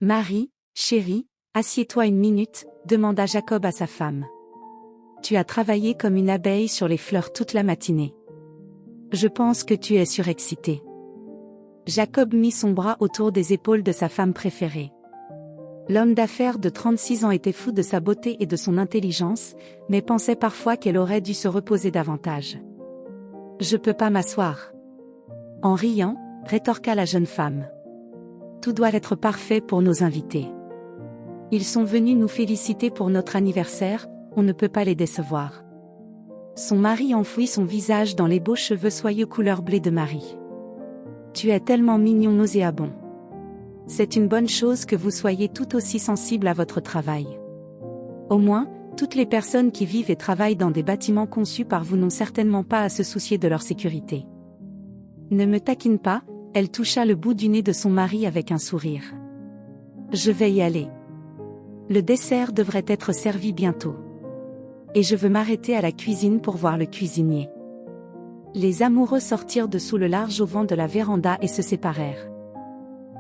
Marie, chérie, assieds-toi une minute, demanda Jacob à sa femme. Tu as travaillé comme une abeille sur les fleurs toute la matinée. Je pense que tu es surexcitée. Jacob mit son bras autour des épaules de sa femme préférée. L'homme d'affaires de 36 ans était fou de sa beauté et de son intelligence, mais pensait parfois qu'elle aurait dû se reposer davantage. « Je peux pas m'asseoir. » En riant, rétorqua la jeune femme. « Tout doit être parfait pour nos invités. Ils sont venus nous féliciter pour notre anniversaire, on ne peut pas les décevoir. » Son mari enfouit son visage dans les beaux cheveux soyeux couleur blé de Marie. « Tu es tellement mignon nauséabond. C'est une bonne chose que vous soyez tout aussi sensible à votre travail. Au moins, toutes les personnes qui vivent et travaillent dans des bâtiments conçus par vous n'ont certainement pas à se soucier de leur sécurité. » Ne me taquine pas, elle toucha le bout du nez de son mari avec un sourire. « Je vais y aller. Le dessert devrait être servi bientôt. Et je veux m'arrêter à la cuisine pour voir le cuisinier. » Les amoureux sortirent de sous le large auvent de la véranda et se séparèrent.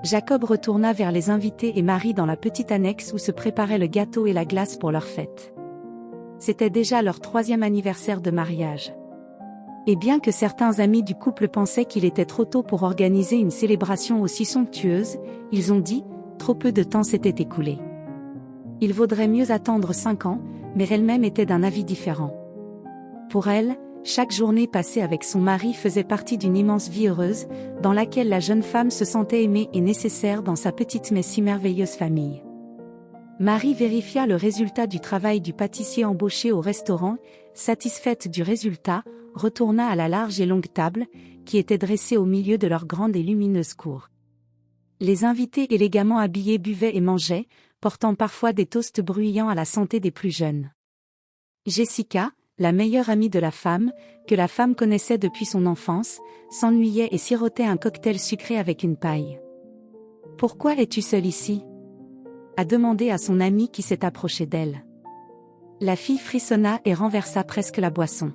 Jacob retourna vers les invités et Marie dans la petite annexe où se préparaient le gâteau et la glace pour leur fête. C'était déjà leur 3e anniversaire de mariage. Et bien que certains amis du couple pensaient qu'il était trop tôt pour organiser une célébration aussi somptueuse, ils ont dit, trop peu de temps s'était écoulé. Il vaudrait mieux attendre 5 ans, mais elle-même était d'un avis différent. Pour elle, chaque journée passée avec son mari faisait partie d'une immense vie heureuse, dans laquelle la jeune femme se sentait aimée et nécessaire dans sa petite mais si merveilleuse famille. Marie vérifia le résultat du travail du pâtissier embauché au restaurant, satisfaite du résultat, retourna à la large et longue table, qui était dressée au milieu de leur grande et lumineuse cour. Les invités élégamment habillés buvaient et mangeaient, portant parfois des toasts bruyants à la santé des plus jeunes. Jessica, la meilleure amie de la femme, que la femme connaissait depuis son enfance, s'ennuyait et sirotait un cocktail sucré avec une paille. « Pourquoi es-tu seule ici ?» a demandé à son amie qui s'est approchée d'elle. La fille frissonna et renversa presque la boisson.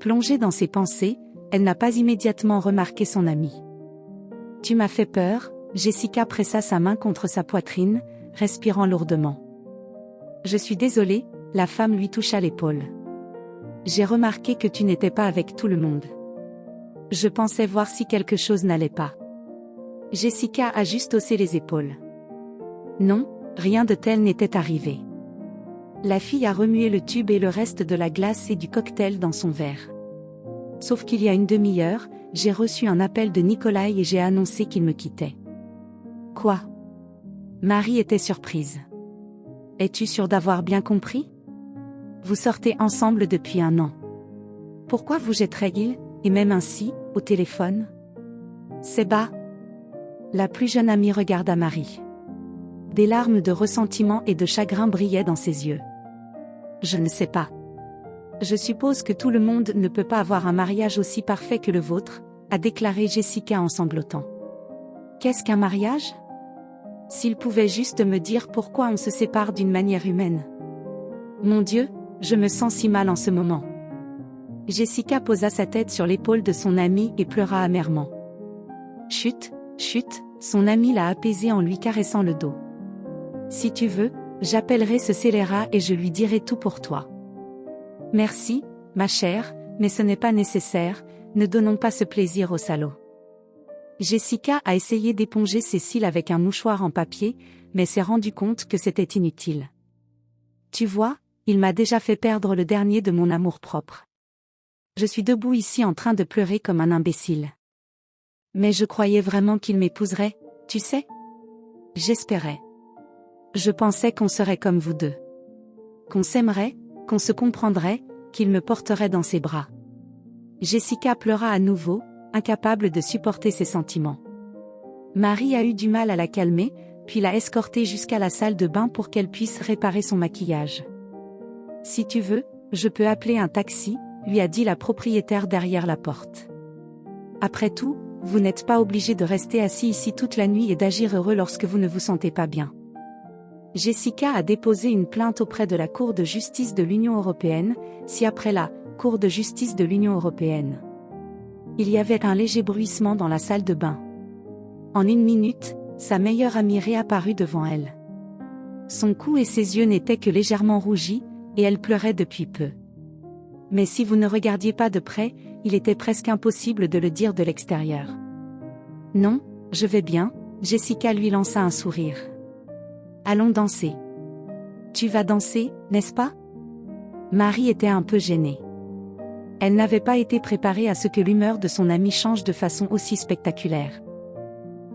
Plongée dans ses pensées, elle n'a pas immédiatement remarqué son amie. « Tu m'as fait peur », Jessica pressa sa main contre sa poitrine, respirant lourdement. « Je suis désolée », la femme lui toucha l'épaule. « J'ai remarqué que tu n'étais pas avec tout le monde. Je pensais voir si quelque chose n'allait pas. » Jessica a juste haussé les épaules. « Non, rien de tel n'était arrivé. » La fille a remué le tube et le reste de la glace et du cocktail dans son verre. « Sauf qu'il y a une demi-heure, j'ai reçu un appel de Nikolai et j'ai annoncé qu'il me quittait. » « Quoi ? » Marie était surprise. « Es-tu sûre d'avoir bien compris ? Vous sortez ensemble depuis 1 an. Pourquoi vous jetterait-il, et même ainsi, au téléphone ? C'est bas. » La plus jeune amie regarda Marie. Des larmes de ressentiment et de chagrin brillaient dans ses yeux. « Je ne sais pas. Je suppose que tout le monde ne peut pas avoir un mariage aussi parfait que le vôtre, » a déclaré Jessica en sanglotant. « Qu'est-ce qu'un mariage ? S'il pouvait juste me dire pourquoi on se sépare d'une manière humaine. Mon Dieu, je me sens si mal en ce moment. » Jessica posa sa tête sur l'épaule de son amie et pleura amèrement. « Chut, chut », son amie l'a apaisée en lui caressant le dos. « Si tu veux, j'appellerai ce scélérat et je lui dirai tout pour toi. »« Merci, ma chère, mais ce n'est pas nécessaire, ne donnons pas ce plaisir au salaud. » Jessica a essayé d'éponger ses cils avec un mouchoir en papier, mais s'est rendu compte que c'était inutile. « Tu vois, il m'a déjà fait perdre le dernier de mon amour-propre. Je suis debout ici en train de pleurer comme un imbécile. Mais je croyais vraiment qu'il m'épouserait, tu sais ? J'espérais. Je pensais qu'on serait comme vous deux. Qu'on s'aimerait, qu'on se comprendrait, qu'il me porterait dans ses bras. » Jessica pleura à nouveau, incapable de supporter ses sentiments. Marie a eu du mal à la calmer, puis l'a escortée jusqu'à la salle de bain pour qu'elle puisse réparer son maquillage. « Si tu veux, je peux appeler un taxi », lui a dit la propriétaire derrière la porte. « Après tout, vous n'êtes pas obligé de rester assis ici toute la nuit et d'agir heureux lorsque vous ne vous sentez pas bien. » Jessica a déposé une plainte auprès de la Cour de justice de l'Union européenne, ci-après la Cour de justice de l'Union européenne. Il y avait un léger bruissement dans la salle de bain. En 1 minute, sa meilleure amie réapparut devant elle. Son cou et ses yeux n'étaient que légèrement rougis, et elle pleurait depuis peu. Mais si vous ne regardiez pas de près, il était presque impossible de le dire de l'extérieur. Non, je vais bien, Jessica lui lança un sourire. Allons danser. Tu vas danser, n'est-ce pas? Marie était un peu gênée. Elle n'avait pas été préparée à ce que l'humeur de son amie change de façon aussi spectaculaire.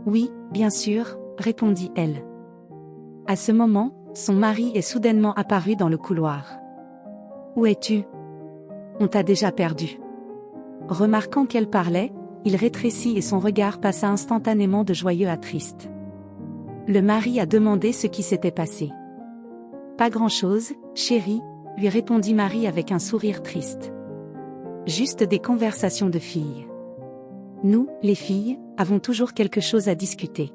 Oui, bien sûr, répondit-elle. À ce moment, son mari est soudainement apparu dans le couloir. Où es-tu? On t'a déjà perdu. Remarquant qu'elle parlait, il rétrécit et son regard passa instantanément de joyeux à triste. Le mari a demandé ce qui s'était passé. Pas grand-chose, chérie, lui répondit Marie avec un sourire triste. Juste des conversations de filles. Nous, les filles, avons toujours quelque chose à discuter.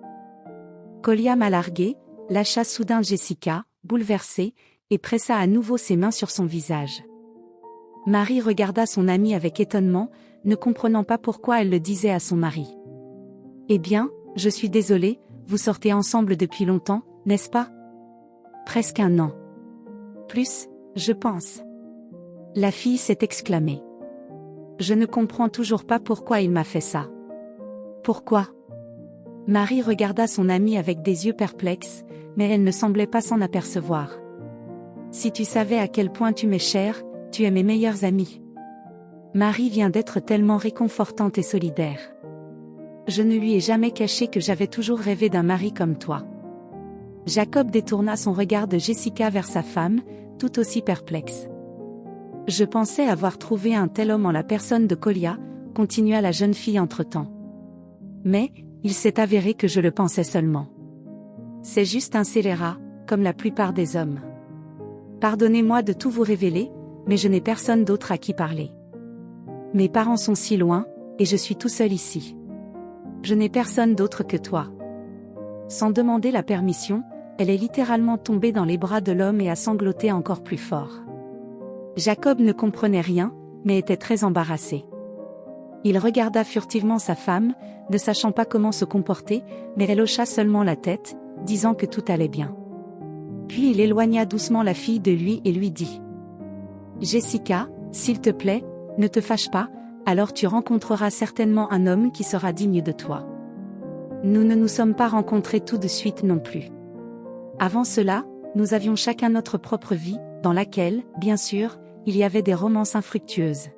Kolya m'a largué, lâcha soudain Jessica, bouleversée, et pressa à nouveau ses mains sur son visage. Marie regarda son amie avec étonnement, ne comprenant pas pourquoi elle le disait à son mari. Eh bien, je suis désolée, vous sortez ensemble depuis longtemps, n'est-ce pas? Presque un an. Plus, je pense. La fille s'est exclamée. Je ne comprends toujours pas pourquoi il m'a fait ça. Pourquoi? Marie regarda son amie avec des yeux perplexes, mais elle ne semblait pas s'en apercevoir. Si tu savais à quel point tu m'es chère, tu es mes meilleures amies. Marie vient d'être tellement réconfortante et solidaire. Je ne lui ai jamais caché que j'avais toujours rêvé d'un mari comme toi. Jacob détourna son regard de Jessica vers sa femme, tout aussi perplexe. Je pensais avoir trouvé un tel homme en la personne de Kolya, continua la jeune fille entre-temps. Mais, il s'est avéré que je le pensais seulement. C'est juste un scélérat, comme la plupart des hommes. Pardonnez-moi de tout vous révéler, mais je n'ai personne d'autre à qui parler. Mes parents sont si loin, et je suis tout seul ici. Je n'ai personne d'autre que toi. Sans demander la permission, elle est littéralement tombée dans les bras de l'homme et a sangloté encore plus fort. Jacob ne comprenait rien, mais était très embarrassé. Il regarda furtivement sa femme, ne sachant pas comment se comporter, mais elle hocha seulement la tête, disant que tout allait bien. Puis il éloigna doucement la fille de lui et lui dit : « Jessica, s'il te plaît, ne te fâche pas, alors tu rencontreras certainement un homme qui sera digne de toi. Nous ne nous sommes pas rencontrés tout de suite non plus. Avant cela, nous avions chacun notre propre vie, dans laquelle, bien sûr, il y avait des romances infructueuses.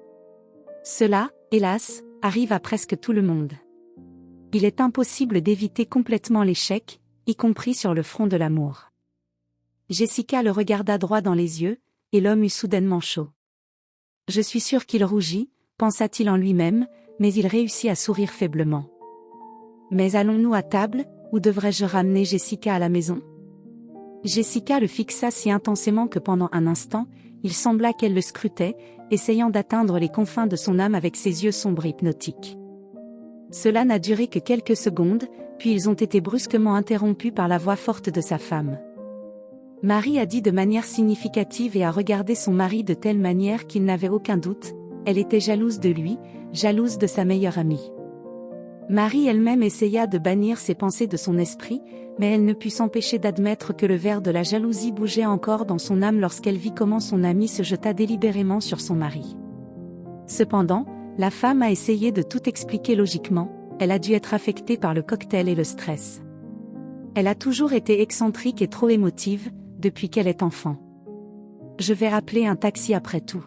Cela, hélas, arrive à presque tout le monde. Il est impossible d'éviter complètement l'échec, y compris sur le front de l'amour. » Jessica le regarda droit dans les yeux, et l'homme eut soudainement chaud. Je suis sûre qu'il rougit, pensa-t-il en lui-même, mais il réussit à sourire faiblement. Mais allons-nous à table, ou devrais-je ramener Jessica à la maison? Jessica le fixa si intensément que pendant un instant, il sembla qu'elle le scrutait, essayant d'atteindre les confins de son âme avec ses yeux sombres et hypnotiques. Cela n'a duré que quelques secondes, puis ils ont été brusquement interrompus par la voix forte de sa femme. Marie a dit de manière significative et a regardé son mari de telle manière qu'il n'avait aucun doute, elle était jalouse de lui, jalouse de sa meilleure amie. Marie elle-même essaya de bannir ces pensées de son esprit, mais elle ne put s'empêcher d'admettre que le ver de la jalousie bougeait encore dans son âme lorsqu'elle vit comment son amie se jeta délibérément sur son mari. Cependant, la femme a essayé de tout expliquer logiquement, elle a dû être affectée par le cocktail et le stress. Elle a toujours été excentrique et trop émotive, depuis qu'elle est enfant. Je vais appeler un taxi après tout.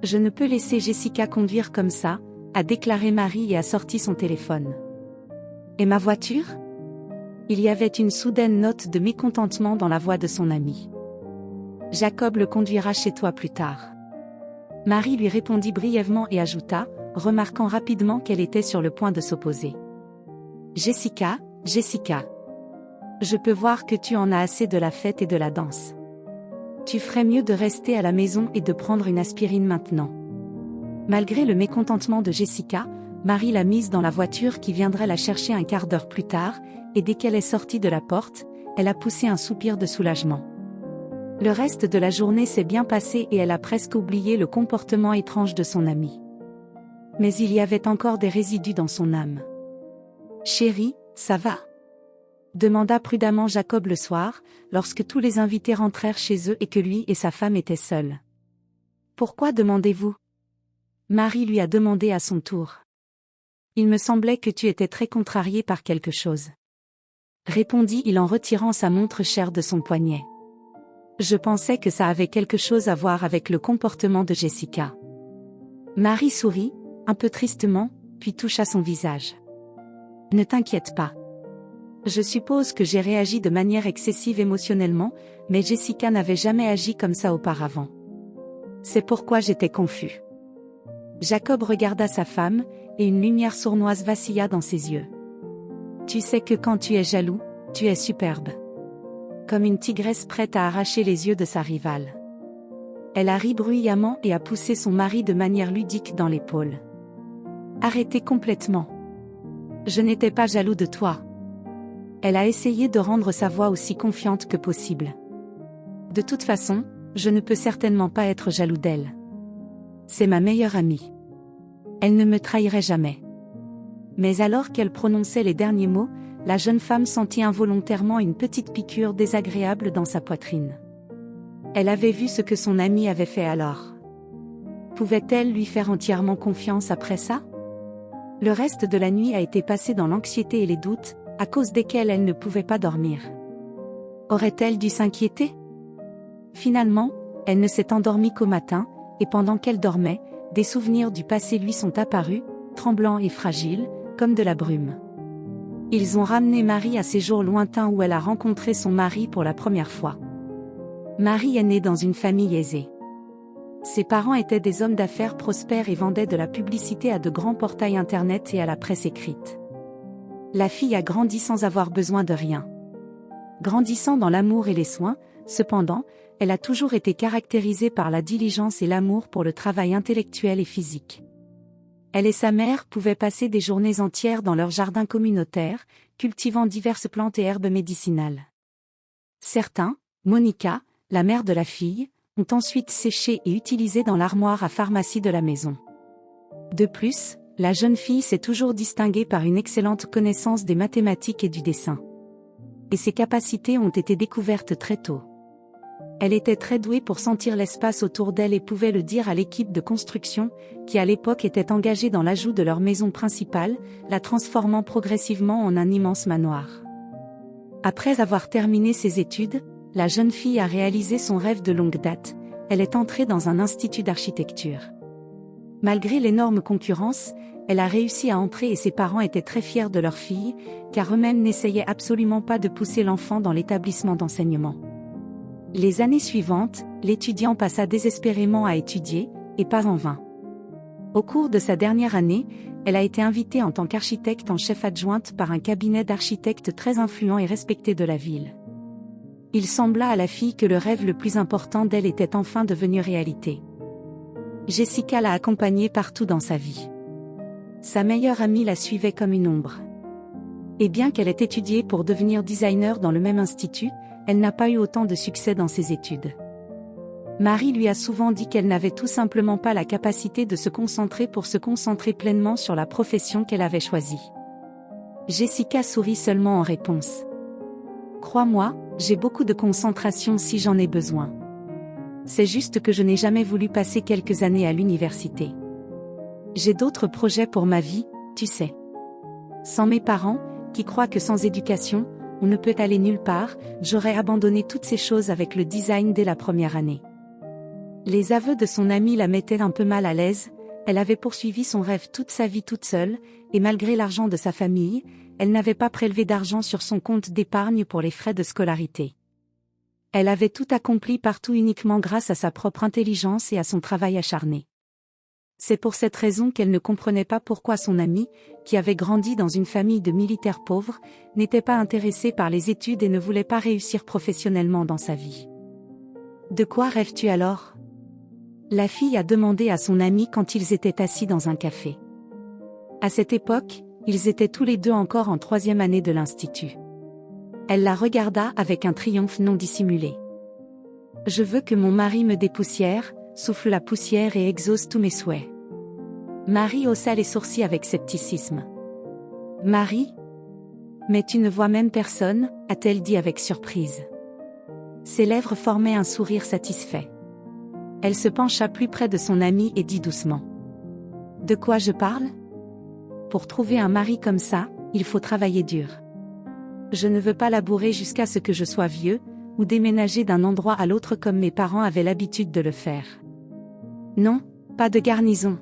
Je ne peux laisser Jessica conduire comme ça, a déclaré Marie et a sorti son téléphone. Et ma voiture? Il y avait une soudaine note de mécontentement dans la voix de son ami. Jacob le conduira chez toi plus tard. Marie lui répondit brièvement et ajouta, remarquant rapidement qu'elle était sur le point de s'opposer. Jessica, Jessica. Je peux voir que tu en as assez de la fête et de la danse. Tu ferais mieux de rester à la maison et de prendre une aspirine maintenant. Malgré le mécontentement de Jessica, Marie l'a mise dans la voiture qui viendrait la chercher un quart d'heure plus tard, et dès qu'elle est sortie de la porte, elle a poussé un soupir de soulagement. Le reste de la journée s'est bien passé et elle a presque oublié le comportement étrange de son ami. Mais il y avait encore des résidus dans son âme. Chérie, ça va? demanda prudemment Jacob le soir, lorsque tous les invités rentrèrent chez eux et que lui et sa femme étaient seuls. Pourquoi demandez-vous? Marie lui a demandé à son tour. Il me semblait que tu étais très contrarié par quelque chose. Répondit-il en retirant sa montre chère de son poignet. Je pensais que ça avait quelque chose à voir avec le comportement de Jessica. Marie sourit, un peu tristement, puis toucha son visage. Ne t'inquiète pas. Je suppose que j'ai réagi de manière excessive émotionnellement, mais Jessica n'avait jamais agi comme ça auparavant. C'est pourquoi j'étais confus. Jacob regarda sa femme, et une lumière sournoise vacilla dans ses yeux. Tu sais que quand tu es jaloux, tu es superbe. Comme une tigresse prête à arracher les yeux de sa rivale. Elle a ri bruyamment et a poussé son mari de manière ludique dans l'épaule. Arrêtez complètement. Je n'étais pas jaloux de toi. Elle a essayé de rendre sa voix aussi confiante que possible. De toute façon, je ne peux certainement pas être jaloux d'elle. C'est ma meilleure amie. Elle ne me trahirait jamais. Mais alors qu'elle prononçait les derniers mots, la jeune femme sentit involontairement une petite piqûre désagréable dans sa poitrine. Elle avait vu ce que son amie avait fait alors. Pouvait-elle lui faire entièrement confiance après ça? Le reste de la nuit a été passé dans l'anxiété et les doutes, à cause desquels elle ne pouvait pas dormir. Aurait-elle dû s'inquiéter? Finalement, elle ne s'est endormie qu'au matin, et pendant qu'elle dormait, des souvenirs du passé lui sont apparus, tremblants et fragiles, comme de la brume. Ils ont ramené Marie à ces jours lointains où elle a rencontré son mari pour la première fois. Marie est née dans une famille aisée. Ses parents étaient des hommes d'affaires prospères et vendaient de la publicité à de grands portails internet et à la presse écrite. La fille a grandi sans avoir besoin de rien. Grandissant dans l'amour et les soins, cependant, elle a toujours été caractérisée par la diligence et l'amour pour le travail intellectuel et physique. Elle et sa mère pouvaient passer des journées entières dans leur jardin communautaire, cultivant diverses plantes et herbes médicinales. Certains, Monica, la mère de la fille, ont ensuite séché et utilisé dans l'armoire à pharmacie de la maison. De plus, la jeune fille s'est toujours distinguée par une excellente connaissance des mathématiques et du dessin. Et ses capacités ont été découvertes très tôt. Elle était très douée pour sentir l'espace autour d'elle et pouvait le dire à l'équipe de construction, qui à l'époque était engagée dans l'ajout de leur maison principale, la transformant progressivement en un immense manoir. Après avoir terminé ses études, la jeune fille a réalisé son rêve de longue date, elle est entrée dans un institut d'architecture. Malgré l'énorme concurrence, elle a réussi à entrer et ses parents étaient très fiers de leur fille, car eux-mêmes n'essayaient absolument pas de pousser l'enfant dans l'établissement d'enseignement. Les années suivantes, l'étudiant passa désespérément à étudier, et pas en vain. Au cours de sa dernière année, elle a été invitée en tant qu'architecte en chef adjointe par un cabinet d'architectes très influent et respecté de la ville. Il sembla à la fille que le rêve le plus important d'elle était enfin devenu réalité. Jessica l'a accompagnée partout dans sa vie. Sa meilleure amie la suivait comme une ombre. Et bien qu'elle ait étudié pour devenir designer dans le même institut, elle n'a pas eu autant de succès dans ses études. Marie lui a souvent dit qu'elle n'avait tout simplement pas la capacité de se concentrer pour se concentrer pleinement sur la profession qu'elle avait choisie. Jessica sourit seulement en réponse. Crois-moi, j'ai beaucoup de concentration si j'en ai besoin. C'est juste que je n'ai jamais voulu passer quelques années à l'université. J'ai d'autres projets pour ma vie, tu sais. Sans mes parents, qui croient que sans éducation, on ne peut aller nulle part, j'aurais abandonné toutes ces choses avec le design dès la première année. Les aveux de son amie la mettaient un peu mal à l'aise, elle avait poursuivi son rêve toute sa vie toute seule, et malgré l'argent de sa famille, elle n'avait pas prélevé d'argent sur son compte d'épargne pour les frais de scolarité. Elle avait tout accompli partout uniquement grâce à sa propre intelligence et à son travail acharné. C'est pour cette raison qu'elle ne comprenait pas pourquoi son amie, qui avait grandi dans une famille de militaires pauvres, n'était pas intéressée par les études et ne voulait pas réussir professionnellement dans sa vie. De quoi rêves-tu alors? La fille a demandé à son amie quand ils étaient assis dans un café. À cette époque, ils étaient tous les deux encore en 3e année de l'institut. Elle la regarda avec un triomphe non dissimulé. Je veux que mon mari me dépoussière, souffle la poussière et exauce tous mes souhaits. Marie haussa les sourcils avec scepticisme. Marie? Mais tu ne vois même personne, a-t-elle dit avec surprise. Ses lèvres formaient un sourire satisfait. Elle se pencha plus près de son ami et dit doucement. De quoi je parle? Pour trouver un mari comme ça, il faut travailler dur. Je ne veux pas labourer jusqu'à ce que je sois vieux, ou déménager d'un endroit à l'autre comme mes parents avaient l'habitude de le faire. Non, pas de garnison.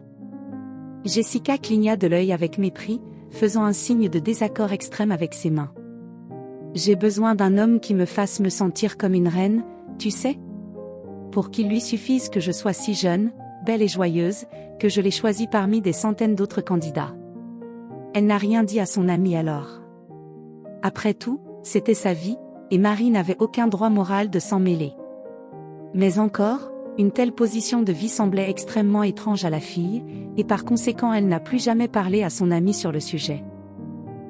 Jessica cligna de l'œil avec mépris, faisant un signe de désaccord extrême avec ses mains. J'ai besoin d'un homme qui me fasse me sentir comme une reine, tu sais? Pour qu'il lui suffise que je sois si jeune, belle et joyeuse, que je l'ai choisi parmi des centaines d'autres candidats. Elle n'a rien dit à son amie alors. Après tout, c'était sa vie, et Marie n'avait aucun droit moral de s'en mêler. Mais encore, une telle position de vie semblait extrêmement étrange à la fille, et par conséquent elle n'a plus jamais parlé à son amie sur le sujet.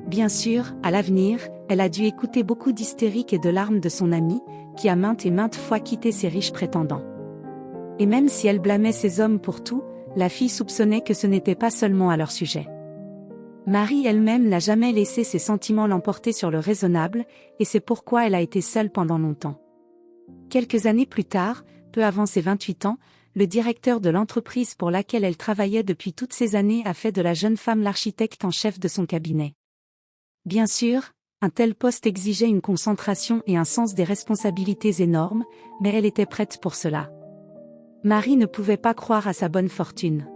Bien sûr, à l'avenir, elle a dû écouter beaucoup d'hystériques et de larmes de son amie, qui a maintes et maintes fois quitté ses riches prétendants. Et même si elle blâmait ces hommes pour tout, la fille soupçonnait que ce n'était pas seulement à leur sujet. Marie elle-même n'a jamais laissé ses sentiments l'emporter sur le raisonnable, et c'est pourquoi elle a été seule pendant longtemps. Quelques années plus tard, peu avant ses 28 ans, le directeur de l'entreprise pour laquelle elle travaillait depuis toutes ces années a fait de la jeune femme l'architecte en chef de son cabinet. Bien sûr, un tel poste exigeait une concentration et un sens des responsabilités énormes, mais elle était prête pour cela. Marie ne pouvait pas croire à sa bonne fortune.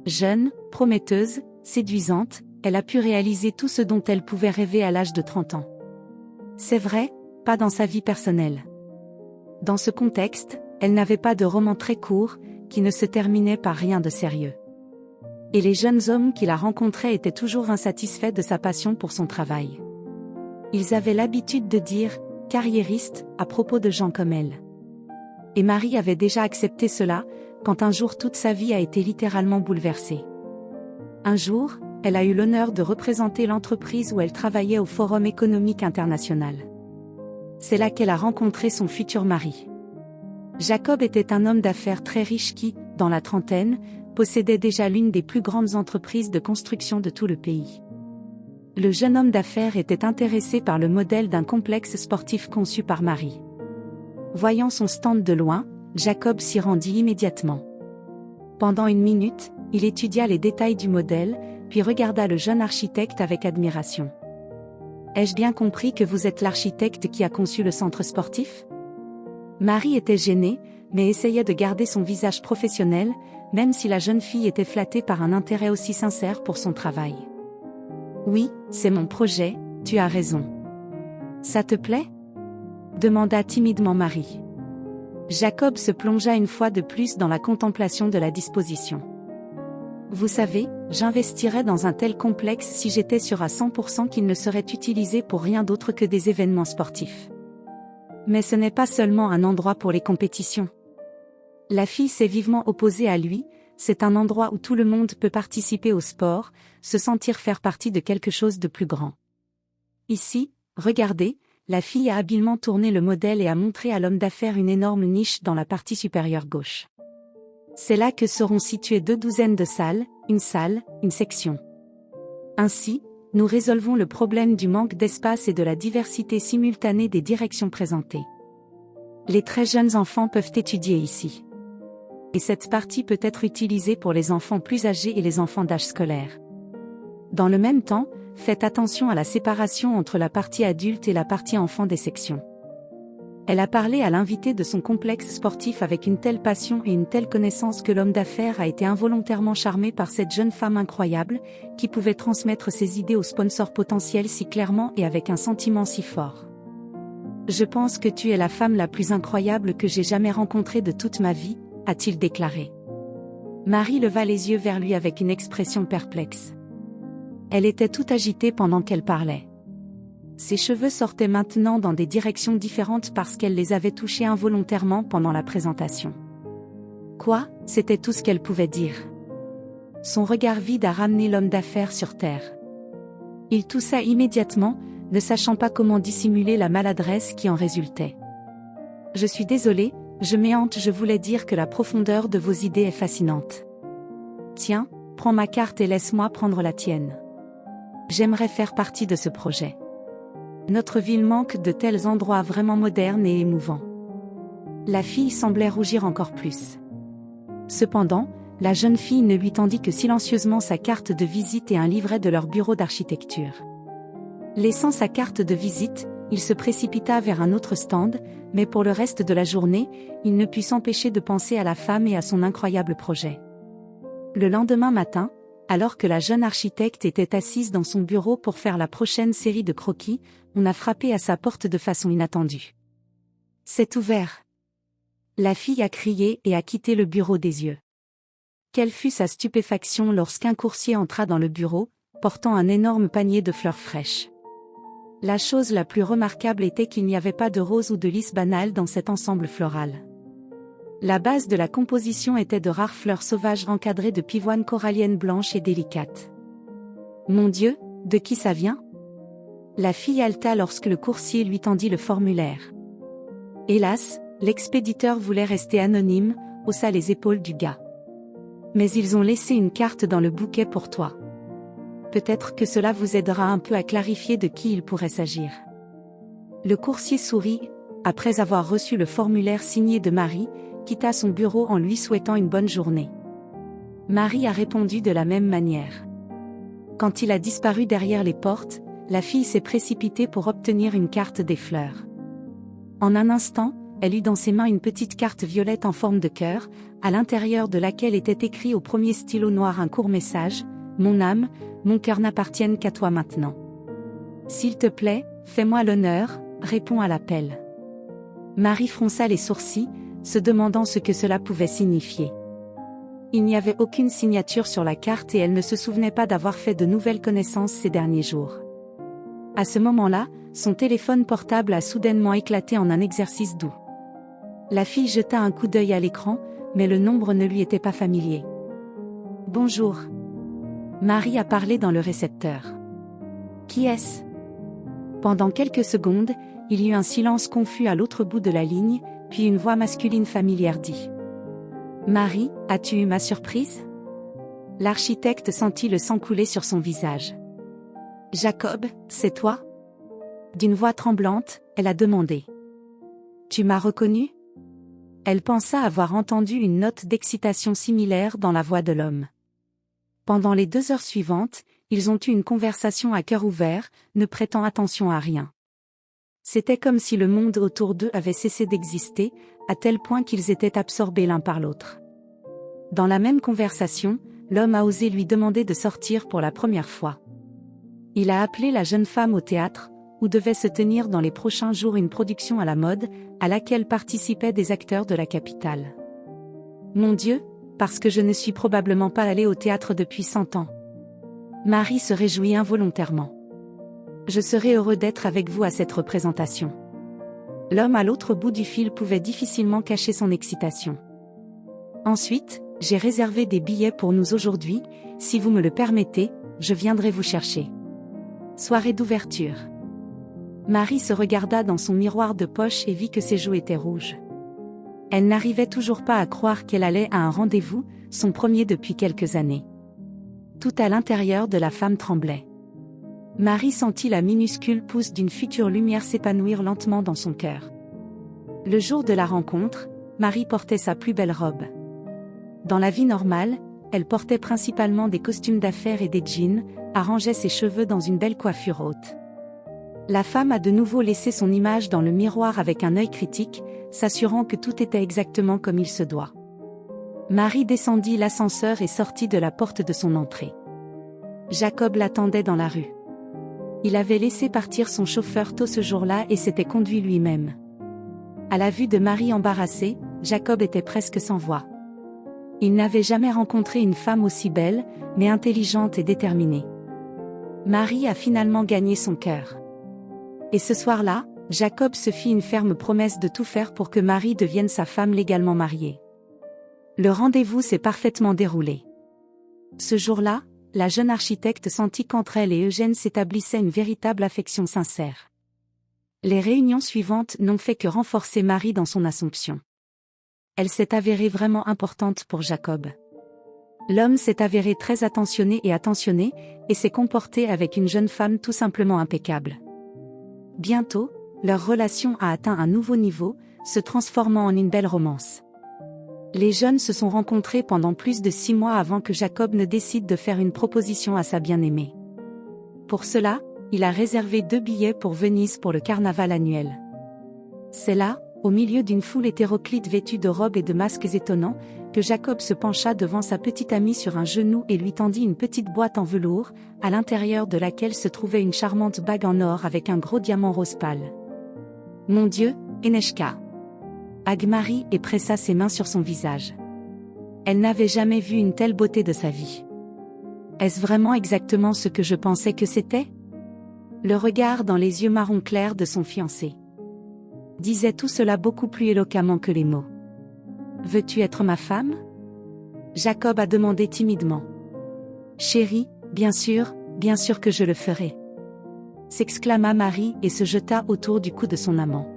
Jeune, prometteuse, séduisante, elle a pu réaliser tout ce dont elle pouvait rêver à l'âge de 30 ans. C'est vrai, pas dans sa vie personnelle. Dans ce contexte, elle n'avait pas de roman très court, qui ne se terminait par rien de sérieux. Et les jeunes hommes qui la rencontraient étaient toujours insatisfaits de sa passion pour son travail. Ils avaient l'habitude de dire « carriériste » à propos de gens comme elle. Et Marie avait déjà accepté cela, quand un jour toute sa vie a été littéralement bouleversée. Un jour, elle a eu l'honneur de représenter l'entreprise où elle travaillait au Forum économique international. C'est là qu'elle a rencontré son futur mari. Jacob était un homme d'affaires très riche qui, dans la trentaine, possédait déjà l'une des plus grandes entreprises de construction de tout le pays. Le jeune homme d'affaires était intéressé par le modèle d'un complexe sportif conçu par Marie. Voyant son stand de loin, Jacob s'y rendit immédiatement. Pendant une minute, il étudia les détails du modèle, puis regarda le jeune architecte avec admiration. « Ai-je bien compris que vous êtes l'architecte qui a conçu le centre sportif ?» Marie était gênée, mais essayait de garder son visage professionnel, même si la jeune fille était flattée par un intérêt aussi sincère pour son travail. « Oui, c'est mon projet, tu as raison. »« Ça te plaît ?» demanda timidement Marie. Jacob se plongea une fois de plus dans la contemplation de la disposition. « Vous savez, j'investirais dans un tel complexe si j'étais sûr à 100% qu'il ne serait utilisé pour rien d'autre que des événements sportifs. Mais ce n'est pas seulement un endroit pour les compétitions. » La fille s'est vivement opposée à lui, c'est un endroit où tout le monde peut participer au sport, se sentir faire partie de quelque chose de plus grand. Ici, regardez, la fille a habilement tourné le modèle et a montré à l'homme d'affaires une énorme niche dans la partie supérieure gauche. C'est là que seront situées 2 douzaines de salles, une section. Ainsi, nous résolvons le problème du manque d'espace et de la diversité simultanée des directions présentées. Les très jeunes enfants peuvent étudier ici. Et cette partie peut être utilisée pour les enfants plus âgés et les enfants d'âge scolaire. Dans le même temps, faites attention à la séparation entre la partie adulte et la partie enfant des sections. Elle a parlé à l'invité de son complexe sportif avec une telle passion et une telle connaissance que l'homme d'affaires a été involontairement charmé par cette jeune femme incroyable, qui pouvait transmettre ses idées aux sponsors potentiels si clairement et avec un sentiment si fort. « Je pense que tu es la femme la plus incroyable que j'ai jamais rencontrée de toute ma vie, » a-t-il déclaré. Marie leva les yeux vers lui avec une expression perplexe. Elle était toute agitée pendant qu'elle parlait. Ses cheveux sortaient maintenant dans des directions différentes parce qu'elle les avait touchés involontairement pendant la présentation. Quoi, c'était tout ce qu'elle pouvait dire. Son regard vide a ramené l'homme d'affaires sur terre. Il toussa immédiatement, ne sachant pas comment dissimuler la maladresse qui en résultait. « Je suis désolée, je m'éhante, je voulais dire que la profondeur de vos idées est fascinante. Tiens, prends ma carte et laisse-moi prendre la tienne. J'aimerais faire partie de ce projet. » Notre ville manque de tels endroits vraiment modernes et émouvants. La fille semblait rougir encore plus. Cependant, la jeune fille ne lui tendit que silencieusement sa carte de visite et un livret de leur bureau d'architecture. Laissant sa carte de visite, il se précipita vers un autre stand, mais pour le reste de la journée, il ne put s'empêcher de penser à la femme et à son incroyable projet. Le lendemain matin, alors que la jeune architecte était assise dans son bureau pour faire la prochaine série de croquis, on a frappé à sa porte de façon inattendue. « C'est ouvert !» La fille a crié et a quitté le bureau des yeux. Quelle fut sa stupéfaction lorsqu'un coursier entra dans le bureau, portant un énorme panier de fleurs fraîches. La chose la plus remarquable était qu'il n'y avait pas de rose ou de lys banal dans cet ensemble floral. La base de la composition était de rares fleurs sauvages encadrées de pivoines coralliennes blanches et délicates. Mon Dieu, de qui ça vient ? La fille halta lorsque le coursier lui tendit le formulaire. Hélas, l'expéditeur voulait rester anonyme, haussa les épaules du gars. Mais ils ont laissé une carte dans le bouquet pour toi. Peut-être que cela vous aidera un peu à clarifier de qui il pourrait s'agir. Le coursier sourit, après avoir reçu le formulaire signé de Marie, quitta son bureau en lui souhaitant une bonne journée. Marie a répondu de la même manière. Quand il a disparu derrière les portes, la fille s'est précipitée pour obtenir une carte des fleurs. En un instant, elle eut dans ses mains une petite carte violette en forme de cœur, à l'intérieur de laquelle était écrit au premier stylo noir un court message: « Mon âme, mon cœur n'appartiennent qu'à toi maintenant. S'il te plaît, fais-moi l'honneur, réponds à l'appel. » Marie fronça les sourcils, se demandant ce que cela pouvait signifier. Il n'y avait aucune signature sur la carte et elle ne se souvenait pas d'avoir fait de nouvelles connaissances ces derniers jours. À ce moment-là, son téléphone portable a soudainement éclaté en un exercice doux. La fille jeta un coup d'œil à l'écran, mais le nombre ne lui était pas familier. « Bonjour. » Marie a parlé dans le récepteur. « Qui est-ce » Pendant quelques secondes, il y eut un silence confus à l'autre bout de la ligne, puis une voix masculine familière dit: « Marie, as-tu eu ma surprise ?» L'architecte sentit le sang couler sur son visage. « Jacob, c'est toi ?» D'une voix tremblante, elle a demandé. « Tu m'as reconnu ?» Elle pensa avoir entendu une note d'excitation similaire dans la voix de l'homme. Pendant les 2 heures suivantes, ils ont eu une conversation à cœur ouvert, ne prêtant attention à rien. C'était comme si le monde autour d'eux avait cessé d'exister, à tel point qu'ils étaient absorbés l'un par l'autre. Dans la même conversation, l'homme a osé lui demander de sortir pour la première fois. Il a appelé la jeune femme au théâtre, où devait se tenir dans les prochains jours une production à la mode, à laquelle participaient des acteurs de la capitale. Mon Dieu, parce que je ne suis probablement pas allée au théâtre depuis 100 ans. Marie se réjouit involontairement. Je serai heureux d'être avec vous à cette représentation. L'homme à l'autre bout du fil pouvait difficilement cacher son excitation. Ensuite, j'ai réservé des billets pour nous aujourd'hui, si vous me le permettez, je viendrai vous chercher. Soirée d'ouverture. Marie se regarda dans son miroir de poche et vit que ses joues étaient rouges. Elle n'arrivait toujours pas à croire qu'elle allait à un rendez-vous, son premier depuis quelques années. Tout à l'intérieur de la femme tremblait. Marie sentit la minuscule pousse d'une future lumière s'épanouir lentement dans son cœur. Le jour de la rencontre, Marie portait sa plus belle robe. Dans la vie normale, elle portait principalement des costumes d'affaires et des jeans, arrangeait ses cheveux dans une belle coiffure haute. La femme a de nouveau laissé son image dans le miroir avec un œil critique, s'assurant que tout était exactement comme il se doit. Marie descendit l'ascenseur et sortit de la porte de son entrée. Jacob l'attendait dans la rue. Il avait laissé partir son chauffeur tôt ce jour-là et s'était conduit lui-même. À la vue de Marie embarrassée, Jacob était presque sans voix. Il n'avait jamais rencontré une femme aussi belle, mais intelligente et déterminée. Marie a finalement gagné son cœur. Et ce soir-là, Jacob se fit une ferme promesse de tout faire pour que Marie devienne sa femme légalement mariée. Le rendez-vous s'est parfaitement déroulé. Ce jour-là, la jeune architecte sentit qu'entre elle et Eugène s'établissait une véritable affection sincère. Les réunions suivantes n'ont fait que renforcer Marie dans son assomption. Elle s'est avérée vraiment importante pour Jacob. L'homme s'est avéré très attentionné et s'est comporté avec une jeune femme tout simplement impeccable. Bientôt, leur relation a atteint un nouveau niveau, se transformant en une belle romance. Les jeunes se sont rencontrés pendant plus de 6 mois avant que Jacob ne décide de faire une proposition à sa bien-aimée. Pour cela, il a réservé 2 billets pour Venise pour le carnaval annuel. C'est là, au milieu d'une foule hétéroclite vêtue de robes et de masques étonnants, que Jacob se pencha devant sa petite amie sur un genou et lui tendit une petite boîte en velours, à l'intérieur de laquelle se trouvait une charmante bague en or avec un gros diamant rose pâle. « Mon Dieu, Eneshka !» Agmari et pressa ses mains sur son visage. Elle n'avait jamais vu une telle beauté de sa vie. Est-ce vraiment exactement ce que je pensais que c'était ? Le regard dans les yeux marron clair de son fiancé disait tout cela beaucoup plus éloquemment que les mots. « Veux-tu être ma femme ?» Jacob a demandé timidement. « Chérie, bien sûr que je le ferai. » s'exclama Marie et se jeta autour du cou de son amant.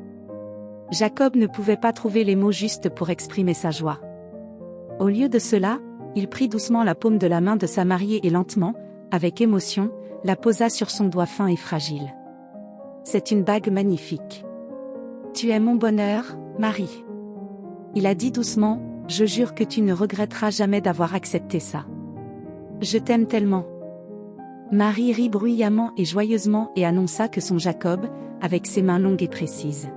Jacob ne pouvait pas trouver les mots justes pour exprimer sa joie. Au lieu de cela, il prit doucement la paume de la main de sa mariée et lentement, avec émotion, la posa sur son doigt fin et fragile. « C'est une bague magnifique. Tu es mon bonheur, Marie. » Il a dit doucement, « Je jure que tu ne regretteras jamais d'avoir accepté ça. Je t'aime tellement. » Marie rit bruyamment et joyeusement et annonça que son Jacob, avec ses mains longues et précises.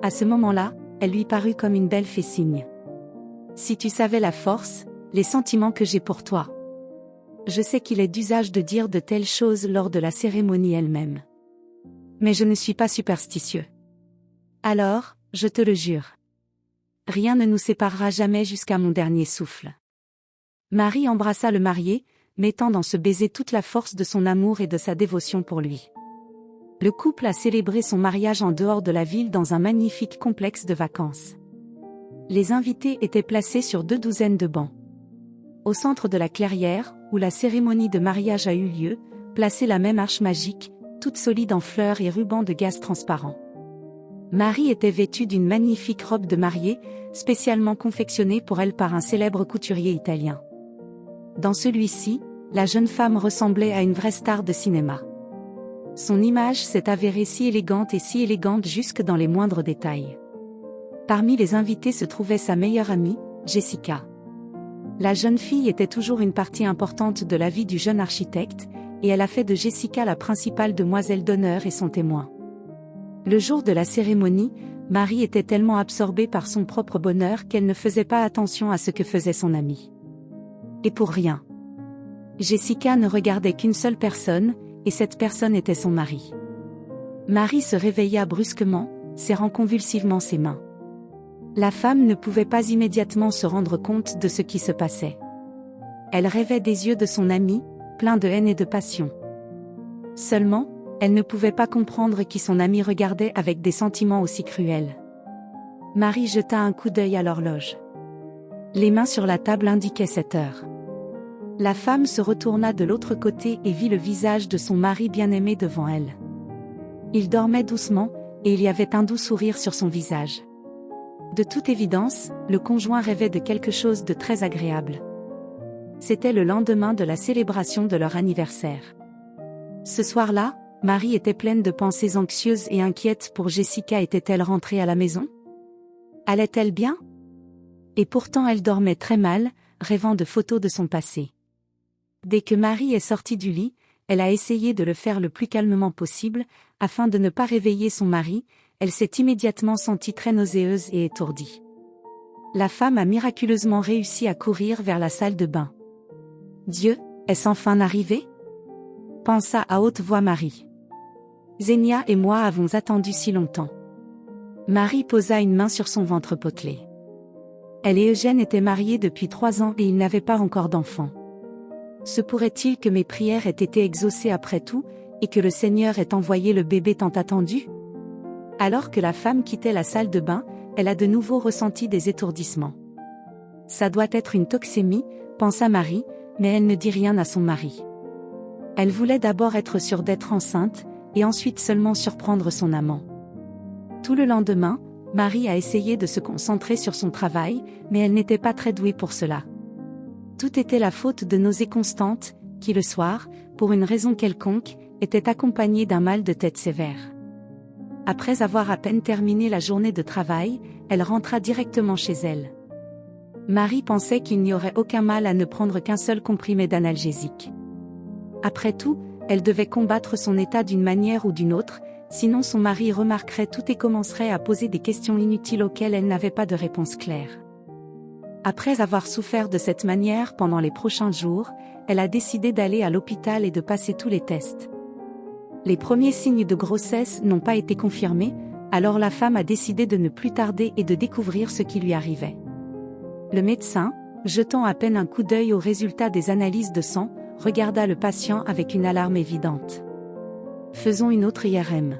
À ce moment-là, elle lui parut comme une belle fée signe. « Si tu savais la force, les sentiments que j'ai pour toi. » Je sais qu'il est d'usage de dire de telles choses lors de la cérémonie elle-même. Mais je ne suis pas superstitieux. Alors, je te le jure. Rien ne nous séparera jamais jusqu'à mon dernier souffle. Marie embrassa le marié, mettant dans ce baiser toute la force de son amour et de sa dévotion pour lui. Le couple a célébré son mariage en dehors de la ville dans un magnifique complexe de vacances. Les invités étaient placés sur 2 douzaines de bancs. Au centre de la clairière, où la cérémonie de mariage a eu lieu, plaçait la même arche magique, toute solide en fleurs et rubans de gaze transparents. Marie était vêtue d'une magnifique robe de mariée, spécialement confectionnée pour elle par un célèbre couturier italien. Dans celui-ci, la jeune femme ressemblait à une vraie star de cinéma. Son image s'est avérée si élégante jusque dans les moindres détails. Parmi les invités se trouvait sa meilleure amie, Jessica. La jeune fille était toujours une partie importante de la vie du jeune architecte, et elle a fait de Jessica la principale demoiselle d'honneur et son témoin. Le jour de la cérémonie, Marie était tellement absorbée par son propre bonheur qu'elle ne faisait pas attention à ce que faisait son amie. Et pour rien. Jessica ne regardait qu'une seule personne, et cette personne était son mari. Marie se réveilla brusquement, serrant convulsivement ses mains. La femme ne pouvait pas immédiatement se rendre compte de ce qui se passait. Elle rêvait des yeux de son ami, pleins de haine et de passion. Seulement, elle ne pouvait pas comprendre qui son ami regardait avec des sentiments aussi cruels. Marie jeta un coup d'œil à l'horloge. Les mains sur la table indiquaient 7 heures. La femme se retourna de l'autre côté et vit le visage de son mari bien-aimé devant elle. Il dormait doucement, et il y avait un doux sourire sur son visage. De toute évidence, le conjoint rêvait de quelque chose de très agréable. C'était le lendemain de la célébration de leur anniversaire. Ce soir-là, Marie était pleine de pensées anxieuses et inquiètes pour Jessica. Était-elle rentrée à la maison ? Allait-elle bien ? Et pourtant elle dormait très mal, rêvant de photos de son passé. Dès que Marie est sortie du lit, elle a essayé de le faire le plus calmement possible, afin de ne pas réveiller son mari. Elle s'est immédiatement sentie très nauséeuse et étourdie. La femme a miraculeusement réussi à courir vers la salle de bain. Dieu, est-ce enfin arrivé ? Pensa à haute voix Marie. Zénia et moi avons attendu si longtemps. Marie posa une main sur son ventre potelé. Elle et Eugène étaient mariés depuis 3 ans et ils n'avaient pas encore d'enfants. Se pourrait-il que mes prières aient été exaucées après tout, et que le Seigneur ait envoyé le bébé tant attendu ? Alors que la femme quittait la salle de bain, elle a de nouveau ressenti des étourdissements. Ça doit être une toxémie, pensa Marie, mais elle ne dit rien à son mari. Elle voulait d'abord être sûre d'être enceinte, et ensuite seulement surprendre son amant. Tout le lendemain, Marie a essayé de se concentrer sur son travail, mais elle n'était pas très douée pour cela. Tout était la faute de nausées constantes, qui le soir, pour une raison quelconque, étaient accompagnées d'un mal de tête sévère. Après avoir à peine terminé la journée de travail, elle rentra directement chez elle. Marie pensait qu'il n'y aurait aucun mal à ne prendre qu'un seul comprimé d'analgésique. Après tout, elle devait combattre son état d'une manière ou d'une autre, sinon son mari remarquerait tout et commencerait à poser des questions inutiles auxquelles elle n'avait pas de réponse claire. Après avoir souffert de cette manière pendant les prochains jours, elle a décidé d'aller à l'hôpital et de passer tous les tests. Les premiers signes de grossesse n'ont pas été confirmés, alors la femme a décidé de ne plus tarder et de découvrir ce qui lui arrivait. Le médecin, jetant à peine un coup d'œil aux résultats des analyses de sang, regarda le patient avec une alarme évidente. « Faisons une autre IRM.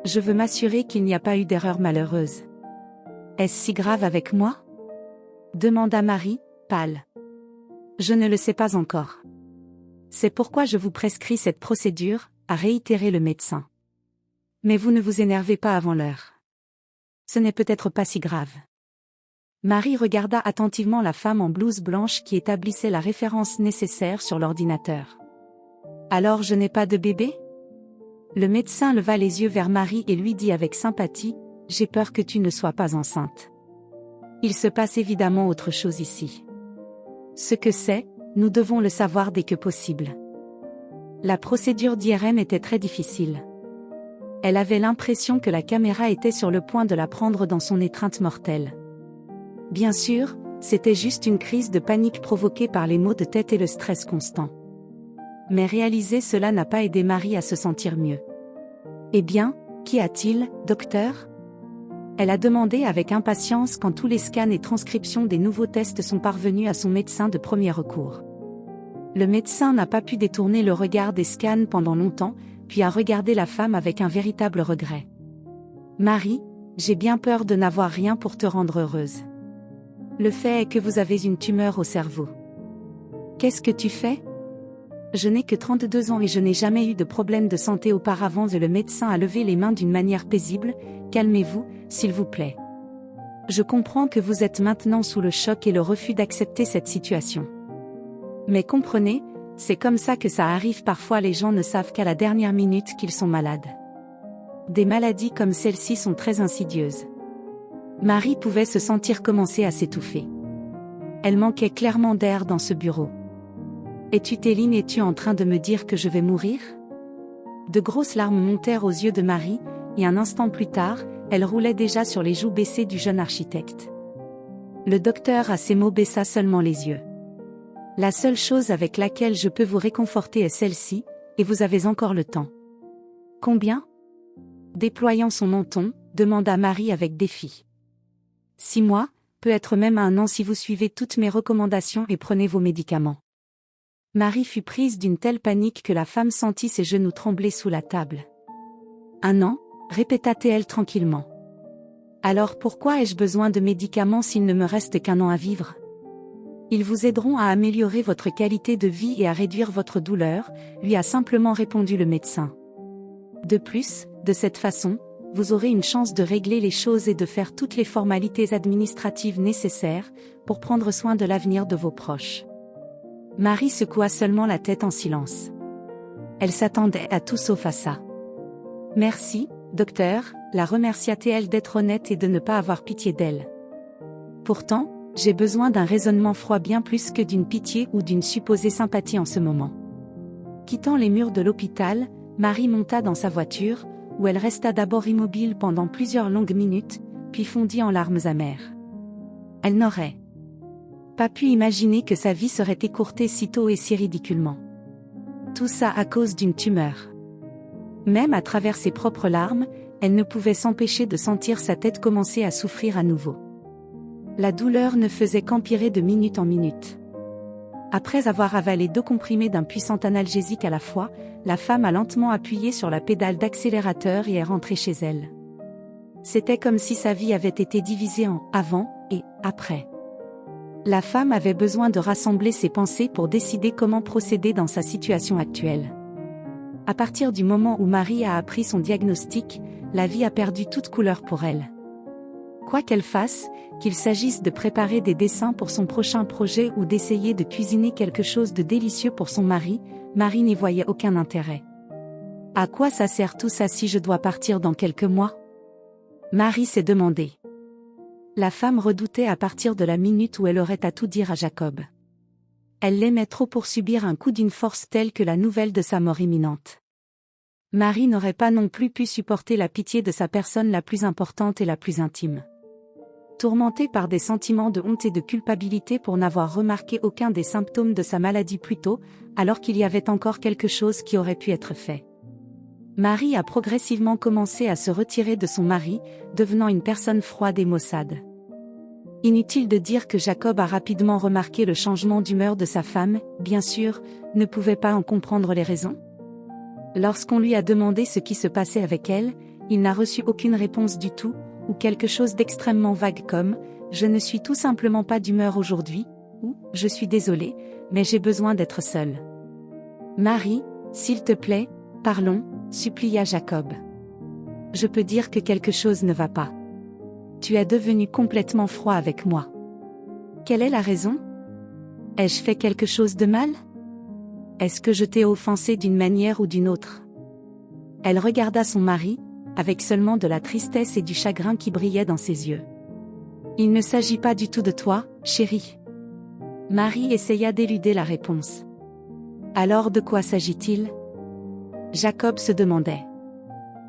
Je veux m'assurer qu'il n'y a pas eu d'erreur malheureuse. »« Est-ce si grave avec moi ?» demanda Marie, pâle. « Je ne le sais pas encore. C'est pourquoi je vous prescris cette procédure, » a réitéré le médecin. « Mais vous ne vous énervez pas avant l'heure. Ce n'est peut-être pas si grave. » Marie regarda attentivement la femme en blouse blanche qui établissait la référence nécessaire sur l'ordinateur. « Alors je n'ai pas de bébé ?» Le médecin leva les yeux vers Marie et lui dit avec sympathie, « J'ai peur que tu ne sois pas enceinte. Il se passe évidemment autre chose ici. Ce que c'est, nous devons le savoir dès que possible. » La procédure d'IRM était très difficile. Elle avait l'impression que la caméra était sur le point de la prendre dans son étreinte mortelle. Bien sûr, c'était juste une crise de panique provoquée par les maux de tête et le stress constant. Mais réaliser cela n'a pas aidé Marie à se sentir mieux. « Eh bien, qu'y a-t-il, docteur ?» Elle a demandé avec impatience quand tous les scans et transcriptions des nouveaux tests sont parvenus à son médecin de premier recours. Le médecin n'a pas pu détourner le regard des scans pendant longtemps, puis a regardé la femme avec un véritable regret. « Marie, j'ai bien peur de n'avoir rien pour te rendre heureuse. Le fait est que vous avez une tumeur au cerveau. »« Qu'est-ce que tu fais ? » ?»« Je n'ai que 32 ans et je n'ai jamais eu de problème de santé auparavant. » Et le médecin a levé les mains d'une manière paisible. « Calmez-vous, s'il vous plaît. Je comprends que vous êtes maintenant sous le choc et le refus d'accepter cette situation. Mais comprenez, c'est comme ça que ça arrive parfois, les gens ne savent qu'à la dernière minute qu'ils sont malades. Des maladies comme celle-ci sont très insidieuses. » Marie pouvait se sentir commencer à s'étouffer. Elle manquait clairement d'air dans ce bureau. « Es-tu Téline, es-tu en train de me dire que je vais mourir ?» De grosses larmes montèrent aux yeux de Marie, et un instant plus tard, elle roulait déjà sur les joues baissées du jeune architecte. Le docteur à ces mots baissa seulement les yeux. « La seule chose avec laquelle je peux vous réconforter est celle-ci, et vous avez encore le temps. »« Combien ?» Déployant son menton, demanda Marie avec défi. « 6 mois, peut-être même 1 an si vous suivez toutes mes recommandations et prenez vos médicaments. » Marie fut prise d'une telle panique que la femme sentit ses genoux trembler sous la table. « 1 an ?» répéta-t-elle tranquillement. « Alors pourquoi ai-je besoin de médicaments s'il ne me reste qu'1 an à vivre ? Ils vous aideront à améliorer votre qualité de vie et à réduire votre douleur, » lui a simplement répondu le médecin. De plus, de cette façon, vous aurez une chance de régler les choses et de faire toutes les formalités administratives nécessaires pour prendre soin de l'avenir de vos proches. Marie secoua seulement la tête en silence. Elle s'attendait à tout sauf à ça. « Merci, docteur », la remercia-t-elle d'être honnête et de ne pas avoir pitié d'elle. « Pourtant, j'ai besoin d'un raisonnement froid bien plus que d'une pitié ou d'une supposée sympathie en ce moment. » Quittant les murs de l'hôpital, Marie monta dans sa voiture, où elle resta d'abord immobile pendant plusieurs longues minutes, puis fondit en larmes amères. Elle n'aurait pas pu imaginer que sa vie serait écourtée si tôt et si ridiculement. Tout ça à cause d'une tumeur. Même à travers ses propres larmes, elle ne pouvait s'empêcher de sentir sa tête commencer à souffrir à nouveau. La douleur ne faisait qu'empirer de minute en minute. Après avoir avalé 2 comprimés d'un puissant analgésique à la fois, la femme a lentement appuyé sur la pédale d'accélérateur et est rentrée chez elle. C'était comme si sa vie avait été divisée en « avant » et « après ». La femme avait besoin de rassembler ses pensées pour décider comment procéder dans sa situation actuelle. À partir du moment où Marie a appris son diagnostic, la vie a perdu toute couleur pour elle. Quoi qu'elle fasse, qu'il s'agisse de préparer des dessins pour son prochain projet ou d'essayer de cuisiner quelque chose de délicieux pour son mari, Marie n'y voyait aucun intérêt. À quoi ça sert tout ça si je dois partir dans quelques mois? Marie s'est demandé. La femme redoutait à partir de la minute où elle aurait à tout dire à Jacob. Elle l'aimait trop pour subir un coup d'une force telle que la nouvelle de sa mort imminente. Marie n'aurait pas non plus pu supporter la pitié de sa personne la plus importante et la plus intime. Tourmentée par des sentiments de honte et de culpabilité pour n'avoir remarqué aucun des symptômes de sa maladie plus tôt, alors qu'il y avait encore quelque chose qui aurait pu être fait. Marie a progressivement commencé à se retirer de son mari, devenant une personne froide et maussade. Inutile de dire que Jacob a rapidement remarqué le changement d'humeur de sa femme, bien sûr, ne pouvait pas en comprendre les raisons. Lorsqu'on lui a demandé ce qui se passait avec elle, il n'a reçu aucune réponse du tout, ou quelque chose d'extrêmement vague comme « je ne suis tout simplement pas d'humeur aujourd'hui » ou « je suis désolé, mais j'ai besoin d'être seul ». Marie, s'il te plaît, parlons, supplia Jacob. Je peux dire que quelque chose ne va pas. Tu es devenu complètement froid avec moi. Quelle est la raison? Ai-je fait quelque chose de mal? Est-ce que je t'ai offensé d'une manière ou d'une autre? Elle regarda son mari, avec seulement de la tristesse et du chagrin qui brillaient dans ses yeux. Il ne s'agit pas du tout de toi, chérie. Marie essaya d'éluder la réponse. Alors de quoi s'agit-il? Jacob se demandait.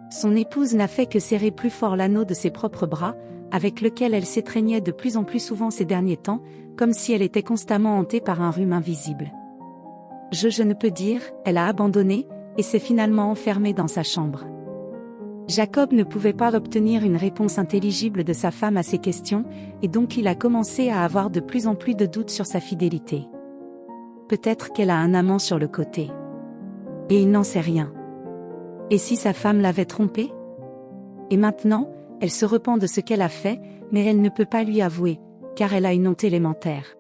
Son épouse n'a fait que serrer plus fort l'anneau de ses propres bras, avec lequel elle s'étreignait de plus en plus souvent ces derniers temps, comme si elle était constamment hantée par un rhume invisible. Je ne peux dire, elle a abandonné, et s'est finalement enfermée dans sa chambre. Jacob ne pouvait pas obtenir une réponse intelligible de sa femme à ses questions, et donc il a commencé à avoir de plus en plus de doutes sur sa fidélité. Peut-être qu'elle a un amant sur le côté. Et il n'en sait rien. Et si sa femme l'avait trompé? Et maintenant, elle se repent de ce qu'elle a fait, mais elle ne peut pas lui avouer, car elle a une honte élémentaire.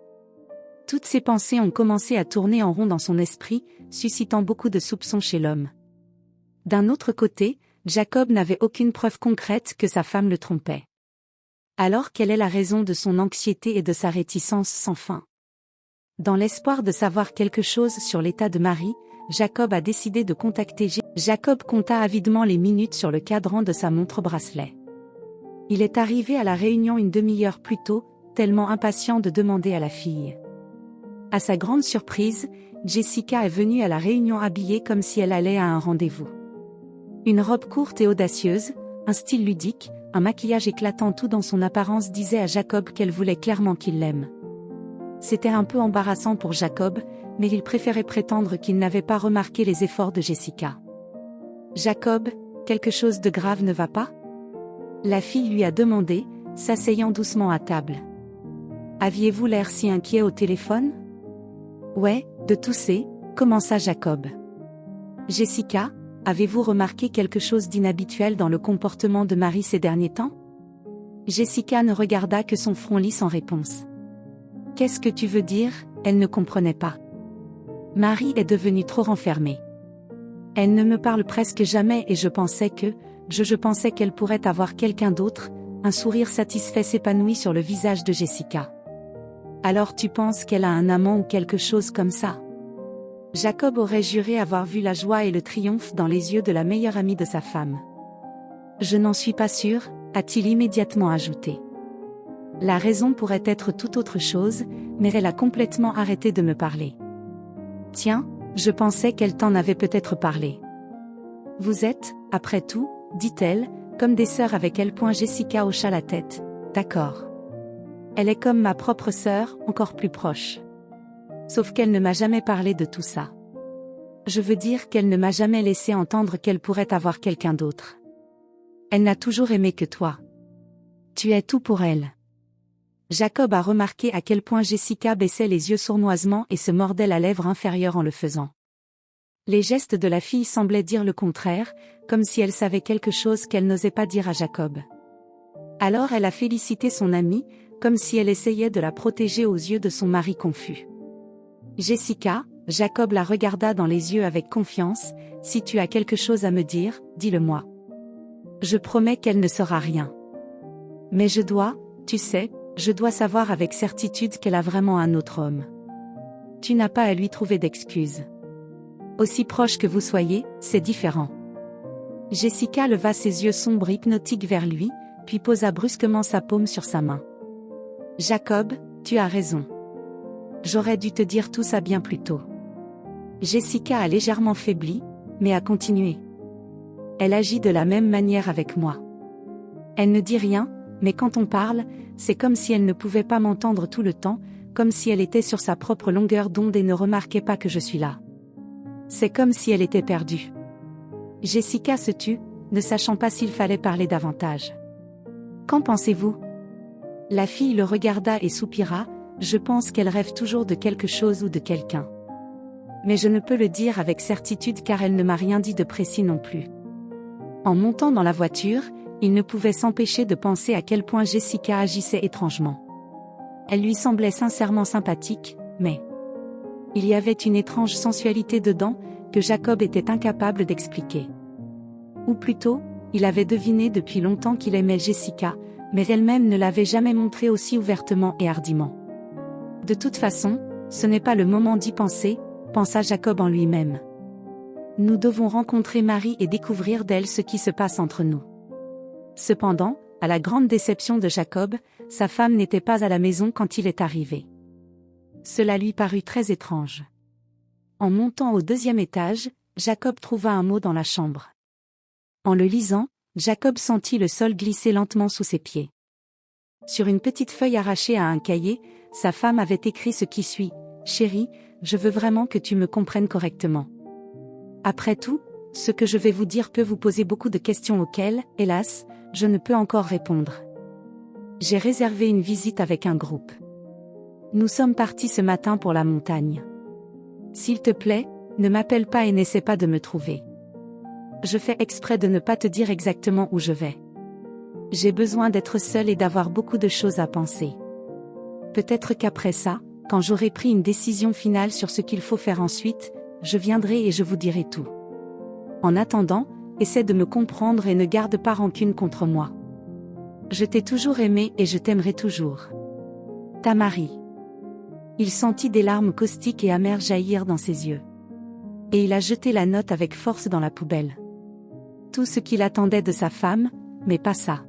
Toutes ces pensées ont commencé à tourner en rond dans son esprit, suscitant beaucoup de soupçons chez l'homme. D'un autre côté, Jacob n'avait aucune preuve concrète que sa femme le trompait. Alors quelle est la raison de son anxiété et de sa réticence sans fin? Dans l'espoir de savoir quelque chose sur l'état de Marie, Jacob a décidé de contacter Jacob compta avidement les minutes sur le cadran de sa montre-bracelet. Il est arrivé à la réunion une demi-heure plus tôt, tellement impatient de demander à la fille. À sa grande surprise, Jessica est venue à la réunion habillée comme si elle allait à un rendez-vous. Une robe courte et audacieuse, un style ludique, un maquillage éclatant, tout dans son apparence disait à Jacob qu'elle voulait clairement qu'il l'aime. C'était un peu embarrassant pour Jacob, mais il préférait prétendre qu'il n'avait pas remarqué les efforts de Jessica. Jacob, quelque chose de grave ne va pas? La fille lui a demandé, s'asseyant doucement à table. Aviez-vous l'air si inquiet au téléphone? Ouais, de tousser, commença Jacob. Jessica, avez-vous remarqué quelque chose d'inhabituel dans le comportement de Marie ces derniers temps? Jessica ne regarda que son front lisse en réponse. Qu'est-ce que tu veux dire? Elle ne comprenait pas. Marie est devenue trop renfermée. Elle ne me parle presque jamais et je pensais qu'elle pourrait avoir quelqu'un d'autre. Un sourire satisfait s'épanouit sur le visage de Jessica. Alors tu penses qu'elle a un amant ou quelque chose comme ça? Jacob aurait juré avoir vu la joie et le triomphe dans les yeux de la meilleure amie de sa femme. Je n'en suis pas sûr, a-t-il immédiatement ajouté. La raison pourrait être tout autre chose, mais elle a complètement arrêté de me parler. Tiens, je pensais qu'elle t'en avait peut-être parlé. Vous êtes, après tout, dit-elle, comme des sœurs avec elle. Jessica hocha la tête. D'accord. Elle est comme ma propre sœur, encore plus proche. Sauf qu'elle ne m'a jamais parlé de tout ça. Je veux dire qu'elle ne m'a jamais laissé entendre qu'elle pourrait avoir quelqu'un d'autre. Elle n'a toujours aimé que toi. Tu es tout pour elle. Jacob a remarqué à quel point Jessica baissait les yeux sournoisement et se mordait la lèvre inférieure en le faisant. Les gestes de la fille semblaient dire le contraire, comme si elle savait quelque chose qu'elle n'osait pas dire à Jacob. Alors elle a félicité son amie, comme si elle essayait de la protéger aux yeux de son mari confus. Jessica, Jacob la regarda dans les yeux avec confiance, si tu as quelque chose à me dire, dis-le-moi. Je promets qu'elle ne saura rien. Mais je dois, tu sais, je dois savoir avec certitude qu'elle a vraiment un autre homme. Tu n'as pas à lui trouver d'excuses. Aussi proche que vous soyez, c'est différent. Jessica leva ses yeux sombres et hypnotiques vers lui, puis posa brusquement sa paume sur sa main. Jacob, tu as raison. J'aurais dû te dire tout ça bien plus tôt. Jessica a légèrement faibli, mais a continué. Elle agit de la même manière avec moi. Elle ne dit rien, mais quand on parle, c'est comme si elle ne pouvait pas m'entendre tout le temps, comme si elle était sur sa propre longueur d'onde et ne remarquait pas que je suis là. C'est comme si elle était perdue. Jessica se tut, ne sachant pas s'il fallait parler davantage. Qu'en pensez-vous ? La fille le regarda et soupira, je pense qu'elle rêve toujours de quelque chose ou de quelqu'un. Mais je ne peux le dire avec certitude car elle ne m'a rien dit de précis non plus. En montant dans la voiture, il ne pouvait s'empêcher de penser à quel point Jessica agissait étrangement. Elle lui semblait sincèrement sympathique, mais il y avait une étrange sensualité dedans, que Jacob était incapable d'expliquer. Ou plutôt, il avait deviné depuis longtemps qu'il aimait Jessica, mais elle-même ne l'avait jamais montré aussi ouvertement et hardiment. De toute façon, ce n'est pas le moment d'y penser, pensa Jacob en lui-même. Nous devons rencontrer Marie et découvrir d'elle ce qui se passe entre nous. Cependant, à la grande déception de Jacob, sa femme n'était pas à la maison quand il est arrivé. Cela lui parut très étrange. En montant au 2e étage, Jacob trouva un mot dans la chambre. En le lisant, Jacob sentit le sol glisser lentement sous ses pieds. Sur une petite feuille arrachée à un cahier, sa femme avait écrit ce qui suit : « Chérie, je veux vraiment que tu me comprennes correctement. Après tout, ce que je vais vous dire peut vous poser beaucoup de questions auxquelles, hélas, je ne peux encore répondre. J'ai réservé une visite avec un groupe. Nous sommes partis ce matin pour la montagne. S'il te plaît, ne m'appelle pas et n'essaie pas de me trouver. Je fais exprès de ne pas te dire exactement où je vais. J'ai besoin d'être seule et d'avoir beaucoup de choses à penser. Peut-être qu'après ça, quand j'aurai pris une décision finale sur ce qu'il faut faire ensuite, je viendrai et je vous dirai tout. En attendant, essaie de me comprendre et ne garde pas rancune contre moi. Je t'ai toujours aimé et je t'aimerai toujours. Ta Marie. Il sentit des larmes caustiques et amères jaillir dans ses yeux. Et il a jeté la note avec force dans la poubelle. Tout ce qu'il attendait de sa femme, mais pas ça.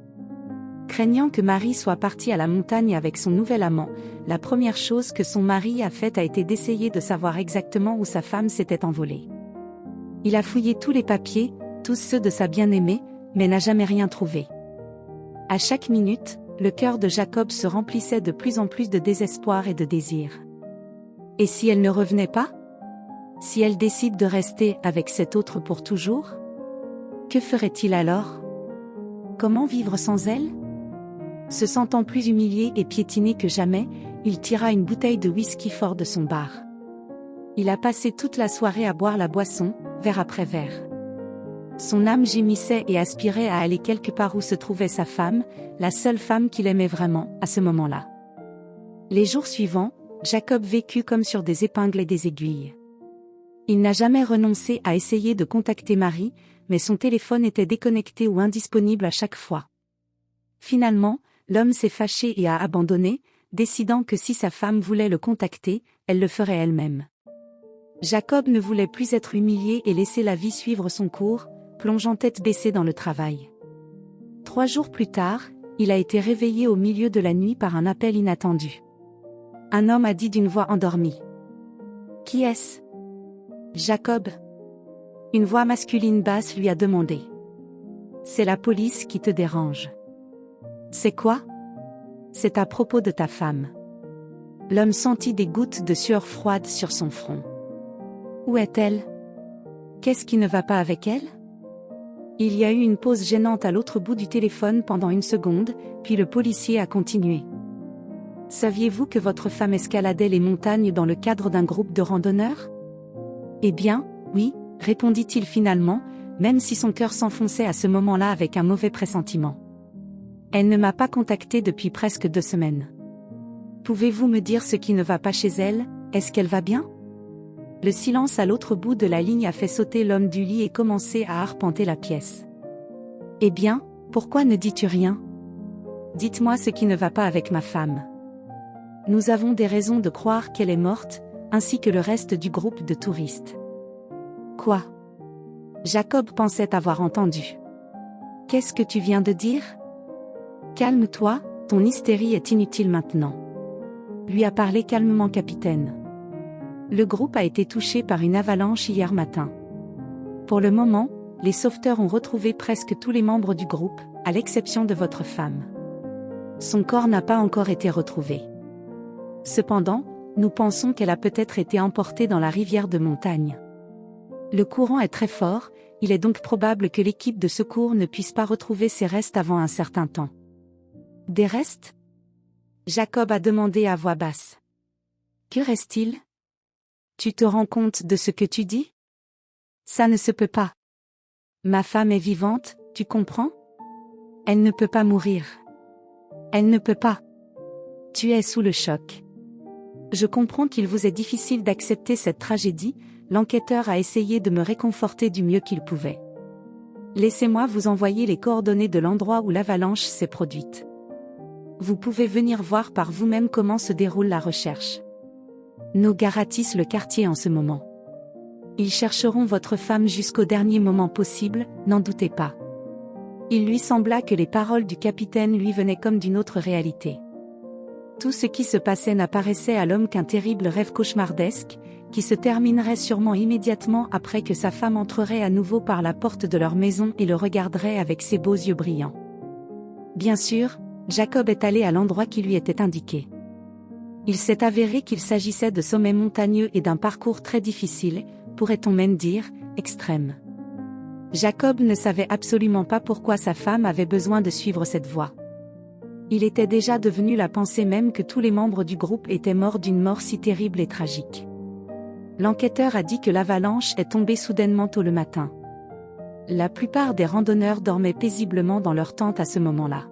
Craignant que Marie soit partie à la montagne avec son nouvel amant, la première chose que son mari a faite a été d'essayer de savoir exactement où sa femme s'était envolée. Il a fouillé tous les papiers, tous ceux de sa bien-aimée, mais n'a jamais rien trouvé. À chaque minute, le cœur de Jacob se remplissait de plus en plus de désespoir et de désir. Et si elle ne revenait pas ? Si elle décide de rester avec cet autre pour toujours ? Que ferait-il alors ? Comment vivre sans elle ? Se sentant plus humilié et piétiné que jamais, il tira une bouteille de whisky fort de son bar. Il a passé toute la soirée à boire la boisson, verre après verre. Son âme gémissait et aspirait à aller quelque part où se trouvait sa femme, la seule femme qu'il aimait vraiment, à ce moment-là. Les jours suivants, Jacob vécut comme sur des épingles et des aiguilles. Il n'a jamais renoncé à essayer de contacter Marie, mais son téléphone était déconnecté ou indisponible à chaque fois. Finalement, l'homme s'est fâché et a abandonné, décidant que si sa femme voulait le contacter, elle le ferait elle-même. Jacob ne voulait plus être humilié et laisser la vie suivre son cours, plongeant tête baissée dans le travail. 3 jours plus tard, il a été réveillé au milieu de la nuit par un appel inattendu. Un homme a dit d'une voix endormie. « Qui est-ce ? » « Jacob. » Une voix masculine basse lui a demandé. « C'est la police qui te dérange. »« C'est quoi ? » ?»« C'est à propos de ta femme. » L'homme sentit des gouttes de sueur froide sur son front. « Où est-elle ? Qu'est-ce qui ne va pas avec elle ? » Il y a eu une pause gênante à l'autre bout du téléphone pendant 1 seconde, puis le policier a continué. « Saviez-vous que votre femme escaladait les montagnes dans le cadre d'un groupe de randonneurs ? » « Eh bien, oui, » répondit-il finalement, même si son cœur s'enfonçait à ce moment-là avec un mauvais pressentiment. « Elle ne m'a pas contacté depuis presque 2 semaines. Pouvez-vous me dire ce qui ne va pas chez elle ? Est-ce qu'elle va bien ? » Le silence à l'autre bout de la ligne a fait sauter l'homme du lit et commencer à arpenter la pièce. « Eh bien, pourquoi ne dis-tu rien ? Dites-moi ce qui ne va pas avec ma femme. Nous avons des raisons de croire qu'elle est morte, ainsi que le reste du groupe de touristes. » Quoi ? Jacob pensait avoir entendu. Qu'est-ce que tu viens de dire? Calme-toi, ton hystérie est inutile maintenant. Lui a parlé calmement capitaine. Le groupe a été touché par une avalanche hier matin. Pour le moment, les sauveteurs ont retrouvé presque tous les membres du groupe, à l'exception de votre femme. Son corps n'a pas encore été retrouvé. Cependant, nous pensons qu'elle a peut-être été emportée dans la rivière de montagne. Le courant est très fort, il est donc probable que l'équipe de secours ne puisse pas retrouver ses restes avant un certain temps. Des restes? Jacob a demandé à voix basse. Que reste-t-il? Tu te rends compte de ce que tu dis? Ça ne se peut pas. Ma femme est vivante, tu comprends? Elle ne peut pas mourir. Elle ne peut pas. Tu es sous le choc. Je comprends qu'il vous est difficile d'accepter cette tragédie, l'enquêteur a essayé de me réconforter du mieux qu'il pouvait. Laissez-moi vous envoyer les coordonnées de l'endroit où l'avalanche s'est produite. Vous pouvez venir voir par vous-même comment se déroule la recherche. Nos gars ratissent le quartier en ce moment. Ils chercheront votre femme jusqu'au dernier moment possible, n'en doutez pas. Il lui sembla que les paroles du capitaine lui venaient comme d'une autre réalité. Tout ce qui se passait n'apparaissait à l'homme qu'un terrible rêve cauchemardesque, qui se terminerait sûrement immédiatement après que sa femme entrerait à nouveau par la porte de leur maison et le regarderait avec ses beaux yeux brillants. Bien sûr, Jacob est allé à l'endroit qui lui était indiqué. Il s'est avéré qu'il s'agissait de sommets montagneux et d'un parcours très difficile, pourrait-on même dire, extrême. Jacob ne savait absolument pas pourquoi sa femme avait besoin de suivre cette voie. Il était déjà devenu la pensée même que tous les membres du groupe étaient morts d'une mort si terrible et tragique. L'enquêteur a dit que l'avalanche est tombée soudainement tôt le matin. La plupart des randonneurs dormaient paisiblement dans leur tente à ce moment-là.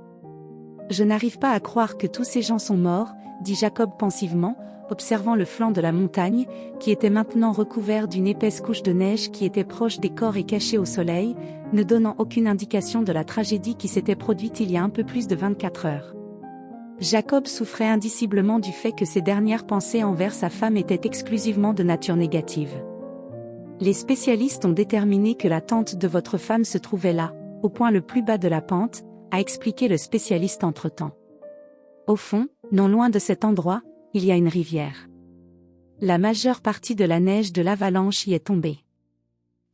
Je n'arrive pas à croire que tous ces gens sont morts, dit Jacob pensivement, observant le flanc de la montagne, qui était maintenant recouvert d'une épaisse couche de neige qui était proche des corps et cachée au soleil, ne donnant aucune indication de la tragédie qui s'était produite il y a un peu plus de 24 heures. Jacob souffrait indiciblement du fait que ses dernières pensées envers sa femme étaient exclusivement de nature négative. Les spécialistes ont déterminé que la tente de votre femme se trouvait là, au point le plus bas de la pente, a expliqué le spécialiste entre-temps. Au fond, non loin de cet endroit, il y a une rivière. La majeure partie de la neige de l'avalanche y est tombée.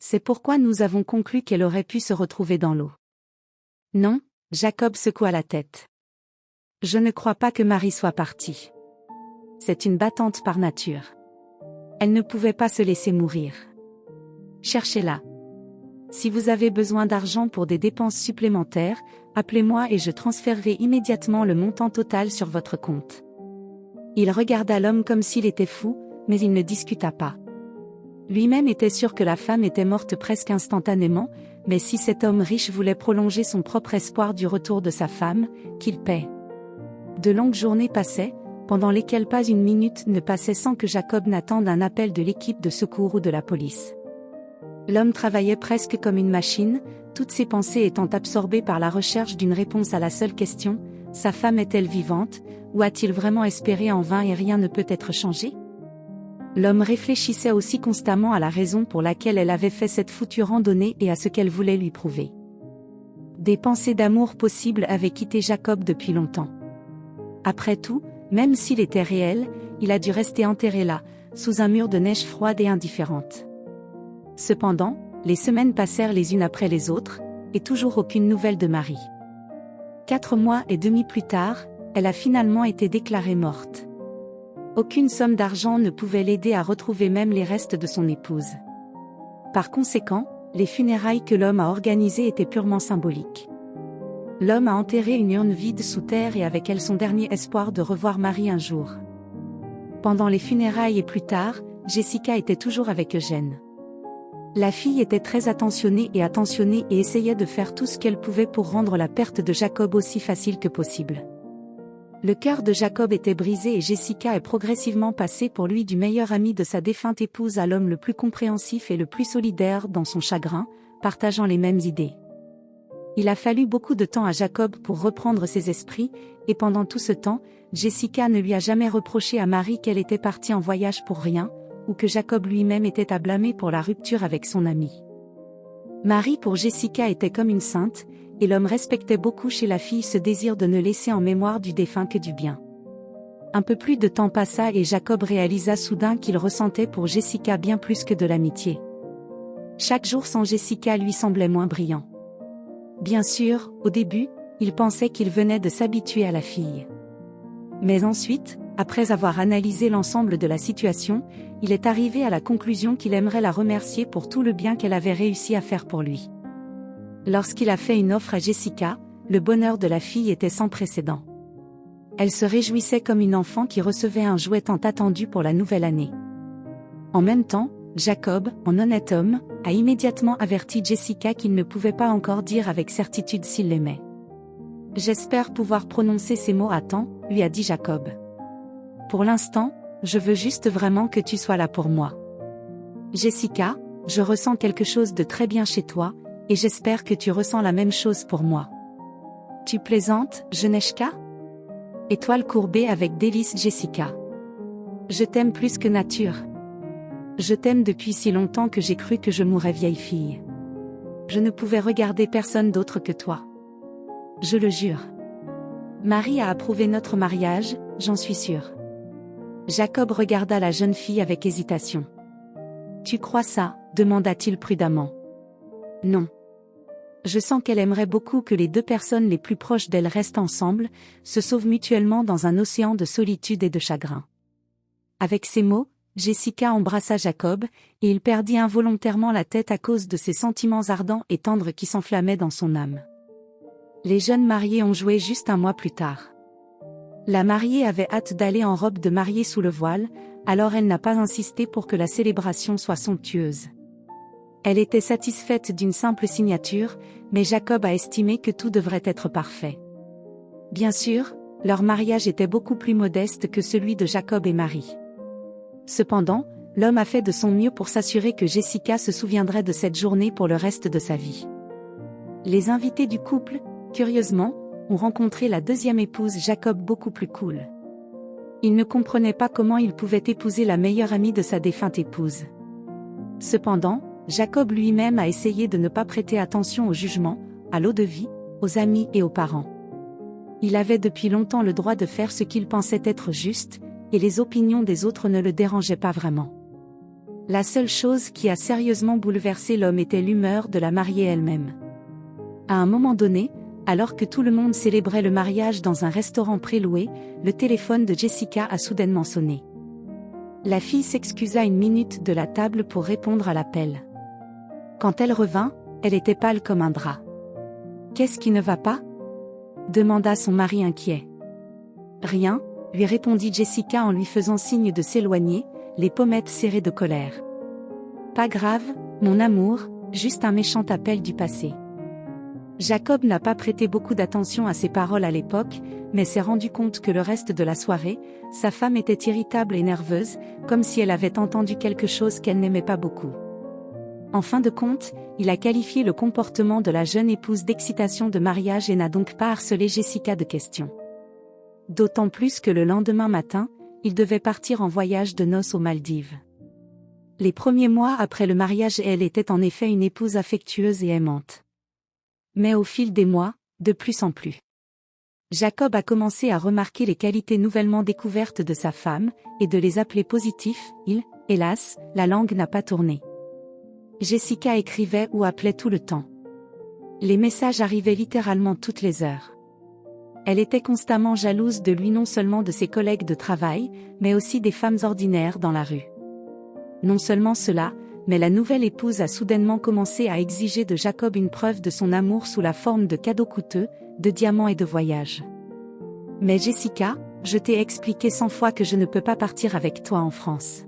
C'est pourquoi nous avons conclu qu'elle aurait pu se retrouver dans l'eau. Non, Jacob secoua la tête. Je ne crois pas que Marie soit partie. C'est une battante par nature. Elle ne pouvait pas se laisser mourir. Cherchez-la. Si vous avez besoin d'argent pour des dépenses supplémentaires, appelez-moi et je transférerai immédiatement le montant total sur votre compte. Il regarda l'homme comme s'il était fou, mais il ne discuta pas. Lui-même était sûr que la femme était morte presque instantanément, mais si cet homme riche voulait prolonger son propre espoir du retour de sa femme, qu'il paie. De longues journées passaient, pendant lesquelles pas une minute ne passait sans que Jacob n'attende un appel de l'équipe de secours ou de la police. L'homme travaillait presque comme une machine, toutes ses pensées étant absorbées par la recherche d'une réponse à la seule question, sa femme est-elle vivante, ou a-t-il vraiment espéré en vain et rien ne peut être changé? L'homme réfléchissait aussi constamment à la raison pour laquelle elle avait fait cette foutue randonnée et à ce qu'elle voulait lui prouver. Des pensées d'amour possibles avaient quitté Jacob depuis longtemps. Après tout, même s'il était réel, il a dû rester enterré là, sous un mur de neige froide et indifférente. Cependant, les semaines passèrent les unes après les autres, et toujours aucune nouvelle de Marie. 4 mois et demi plus tard, elle a finalement été déclarée morte. Aucune somme d'argent ne pouvait l'aider à retrouver même les restes de son épouse. Par conséquent, les funérailles que l'homme a organisées étaient purement symboliques. L'homme a enterré une urne vide sous terre et avec elle son dernier espoir de revoir Marie un jour. Pendant les funérailles et plus tard, Jessica était toujours avec Eugène. La fille était très attentionnée et essayait de faire tout ce qu'elle pouvait pour rendre la perte de Jacob aussi facile que possible. Le cœur de Jacob était brisé et Jessica est progressivement passée pour lui du meilleur ami de sa défunte épouse à l'homme le plus compréhensif et le plus solidaire dans son chagrin, partageant les mêmes idées. Il a fallu beaucoup de temps à Jacob pour reprendre ses esprits, et pendant tout ce temps, Jessica ne lui a jamais reproché à Marie qu'elle était partie en voyage pour rien, ou que Jacob lui-même était à blâmer pour la rupture avec son ami. Marie pour Jessica était comme une sainte, et l'homme respectait beaucoup chez la fille ce désir de ne laisser en mémoire du défunt que du bien. Un peu plus de temps passa et Jacob réalisa soudain qu'il ressentait pour Jessica bien plus que de l'amitié. Chaque jour sans Jessica lui semblait moins brillant. Bien sûr, au début, il pensait qu'il venait de s'habituer à la fille. Mais ensuite, après avoir analysé l'ensemble de la situation, il est arrivé à la conclusion qu'il aimerait la remercier pour tout le bien qu'elle avait réussi à faire pour lui. Lorsqu'il a fait une offre à Jessica, le bonheur de la fille était sans précédent. Elle se réjouissait comme une enfant qui recevait un jouet tant attendu pour la nouvelle année. En même temps, Jacob, en honnête homme, a immédiatement averti Jessica qu'il ne pouvait pas encore dire avec certitude s'il l'aimait. « J'espère pouvoir prononcer ces mots à temps », lui a dit Jacob. « Pour l'instant, je veux juste vraiment que tu sois là pour moi. Jessica, je ressens quelque chose de très bien chez toi, et j'espère que tu ressens la même chose pour moi. Tu plaisantes, Jeuneshka ? Étoile courbée avec délice Jessica. Je t'aime plus que nature. Je t'aime depuis si longtemps que j'ai cru que je mourrais vieille fille. Je ne pouvais regarder personne d'autre que toi. Je le jure. Marie a approuvé notre mariage, j'en suis sûre. Jacob regarda la jeune fille avec hésitation. Tu crois ça ? Demanda-t-il prudemment. Non. Je sens qu'elle aimerait beaucoup que les deux personnes les plus proches d'elle restent ensemble, se sauvent mutuellement dans un océan de solitude et de chagrin. Avec ces mots, Jessica embrassa Jacob, et il perdit involontairement la tête à cause de ses sentiments ardents et tendres qui s'enflammaient dans son âme. Les jeunes mariés ont joué juste un mois plus tard. La mariée avait hâte d'aller en robe de mariée sous le voile, alors elle n'a pas insisté pour que la célébration soit somptueuse. Elle était satisfaite d'une simple signature, mais Jacob a estimé que tout devrait être parfait. Bien sûr, leur mariage était beaucoup plus modeste que celui de Jacob et Marie. Cependant, l'homme a fait de son mieux pour s'assurer que Jessica se souviendrait de cette journée pour le reste de sa vie. Les invités du couple, curieusement, ont rencontré la deuxième épouse Jacob beaucoup plus cool. Il ne comprenait pas comment il pouvait épouser la meilleure amie de sa défunte épouse. Cependant, Jacob lui-même a essayé de ne pas prêter attention au jugement, à l'eau-de-vie, aux amis et aux parents. Il avait depuis longtemps le droit de faire ce qu'il pensait être juste, et les opinions des autres ne le dérangeaient pas vraiment. La seule chose qui a sérieusement bouleversé l'homme était l'humeur de la mariée elle-même. À un moment donné, alors que tout le monde célébrait le mariage dans un restaurant préloué, le téléphone de Jessica a soudainement sonné. La fille s'excusa une minute de la table pour répondre à l'appel. Quand elle revint, elle était pâle comme un drap. « Qu'est-ce qui ne va pas ?» demanda son mari inquiet. « Rien », lui répondit Jessica en lui faisant signe de s'éloigner, les pommettes serrées de colère. « Pas grave, mon amour, juste un méchant appel du passé. » Jacob n'a pas prêté beaucoup d'attention à ses paroles à l'époque, mais s'est rendu compte que le reste de la soirée, sa femme était irritable et nerveuse, comme si elle avait entendu quelque chose qu'elle n'aimait pas beaucoup. En fin de compte, il a qualifié le comportement de la jeune épouse d'excitation de mariage et n'a donc pas harcelé Jessica de questions. D'autant plus que le lendemain matin, il devait partir en voyage de noces aux Maldives. Les premiers mois après le mariage, elle était en effet une épouse affectueuse et aimante. Mais au fil des mois, de plus en plus. Jacob a commencé à remarquer les qualités nouvellement découvertes de sa femme, et de les appeler positifs. Hélas, la langue n'a pas tourné. Jessica écrivait ou appelait tout le temps. Les messages arrivaient littéralement toutes les heures. Elle était constamment jalouse de lui, non seulement de ses collègues de travail, mais aussi des femmes ordinaires dans la rue. Non seulement cela, mais la nouvelle épouse a soudainement commencé à exiger de Jacob une preuve de son amour sous la forme de cadeaux coûteux, de diamants et de voyages. « Mais Jessica, je t'ai expliqué 100 fois que je ne peux pas partir avec toi en France.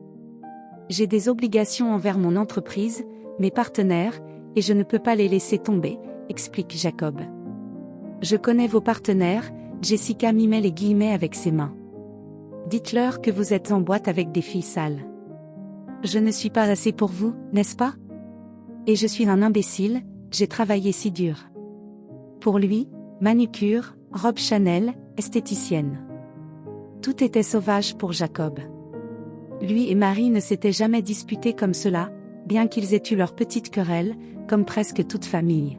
J'ai des obligations envers mon entreprise, mes partenaires, et je ne peux pas les laisser tomber, » explique Jacob. « Je connais vos partenaires », Jessica mimait les guillemets avec ses mains. « Dites-leur que vous êtes en boîte avec des filles sales. Je ne suis pas assez pour vous, n'est-ce pas ? Et je suis un imbécile, j'ai travaillé si dur. » Pour lui, manucure, robe Chanel, esthéticienne. Tout était sauvage pour Jacob. Lui et Marie ne s'étaient jamais disputés comme cela, bien qu'ils aient eu leur petite querelle, comme presque toute famille.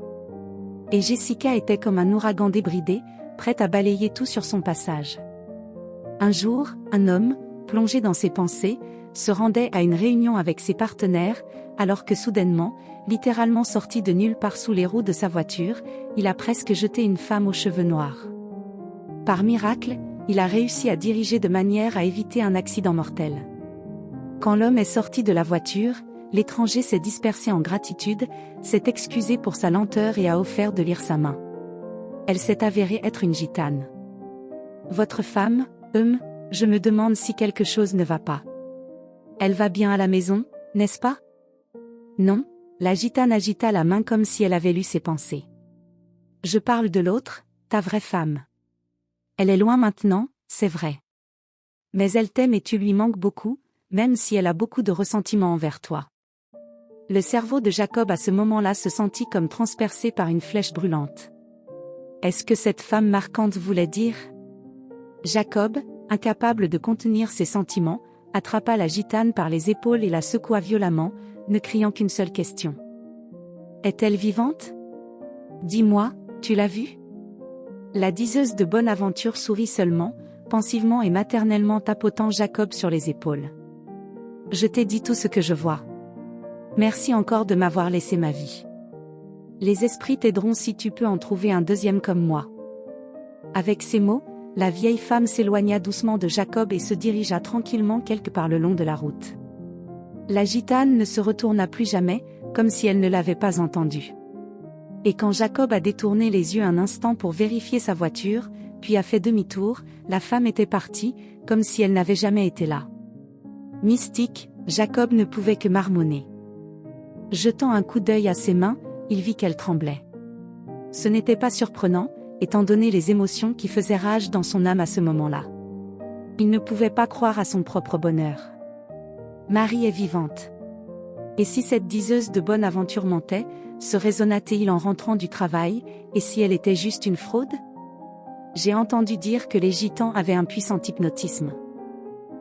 Et Jessica était comme un ouragan débridé, prête à balayer tout sur son passage. Un jour, un homme, plongé dans ses pensées, se rendait à une réunion avec ses partenaires, alors que soudainement, littéralement sorti de nulle part sous les roues de sa voiture, il a presque jeté une femme aux cheveux noirs. Par miracle, il a réussi à diriger de manière à éviter un accident mortel. Quand l'homme est sorti de la voiture, l'étranger s'est dispersé en gratitude, s'est excusé pour sa lenteur et a offert de lire sa main. Elle s'est avérée être une gitane. Votre femme, je me demande si quelque chose ne va pas. Elle va bien à la maison, n'est-ce pas? Non, la gitane agita la main comme si elle avait lu ses pensées. Je parle de l'autre, ta vraie femme. Elle est loin maintenant, c'est vrai. Mais elle t'aime et tu lui manques beaucoup, même si elle a beaucoup de ressentiment envers toi. Le cerveau de Jacob à ce moment-là se sentit comme transpercé par une flèche brûlante. Est-ce que cette femme marquante voulait dire? Jacob, incapable de contenir ses sentiments, attrapa la gitane par les épaules et la secoua violemment, ne criant qu'une seule question. Est-elle vivante? Dis-moi, tu l'as vue? La diseuse de bonne aventure sourit seulement, pensivement et maternellement tapotant Jacob sur les épaules. Je t'ai dit tout ce que je vois. Merci encore de m'avoir laissé ma vie. Les esprits t'aideront si tu peux en trouver un deuxième comme moi. Avec ces mots, la vieille femme s'éloigna doucement de Jacob et se dirigea tranquillement quelque part le long de la route. La gitane ne se retourna plus jamais, comme si elle ne l'avait pas entendu. Et quand Jacob a détourné les yeux un instant pour vérifier sa voiture, puis a fait demi-tour, la femme était partie, comme si elle n'avait jamais été là. Mystique, Jacob ne pouvait que marmonner. Jetant un coup d'œil à ses mains, il vit qu'elles tremblaient. Ce n'était pas surprenant, étant donné les émotions qui faisaient rage dans son âme à ce moment-là. Il ne pouvait pas croire à son propre bonheur. Marie est vivante. Et si cette diseuse de bonne aventure mentait, se raisonna-t-il en rentrant du travail, et si elle était juste une fraude? J'ai entendu dire que les gitans avaient un puissant hypnotisme.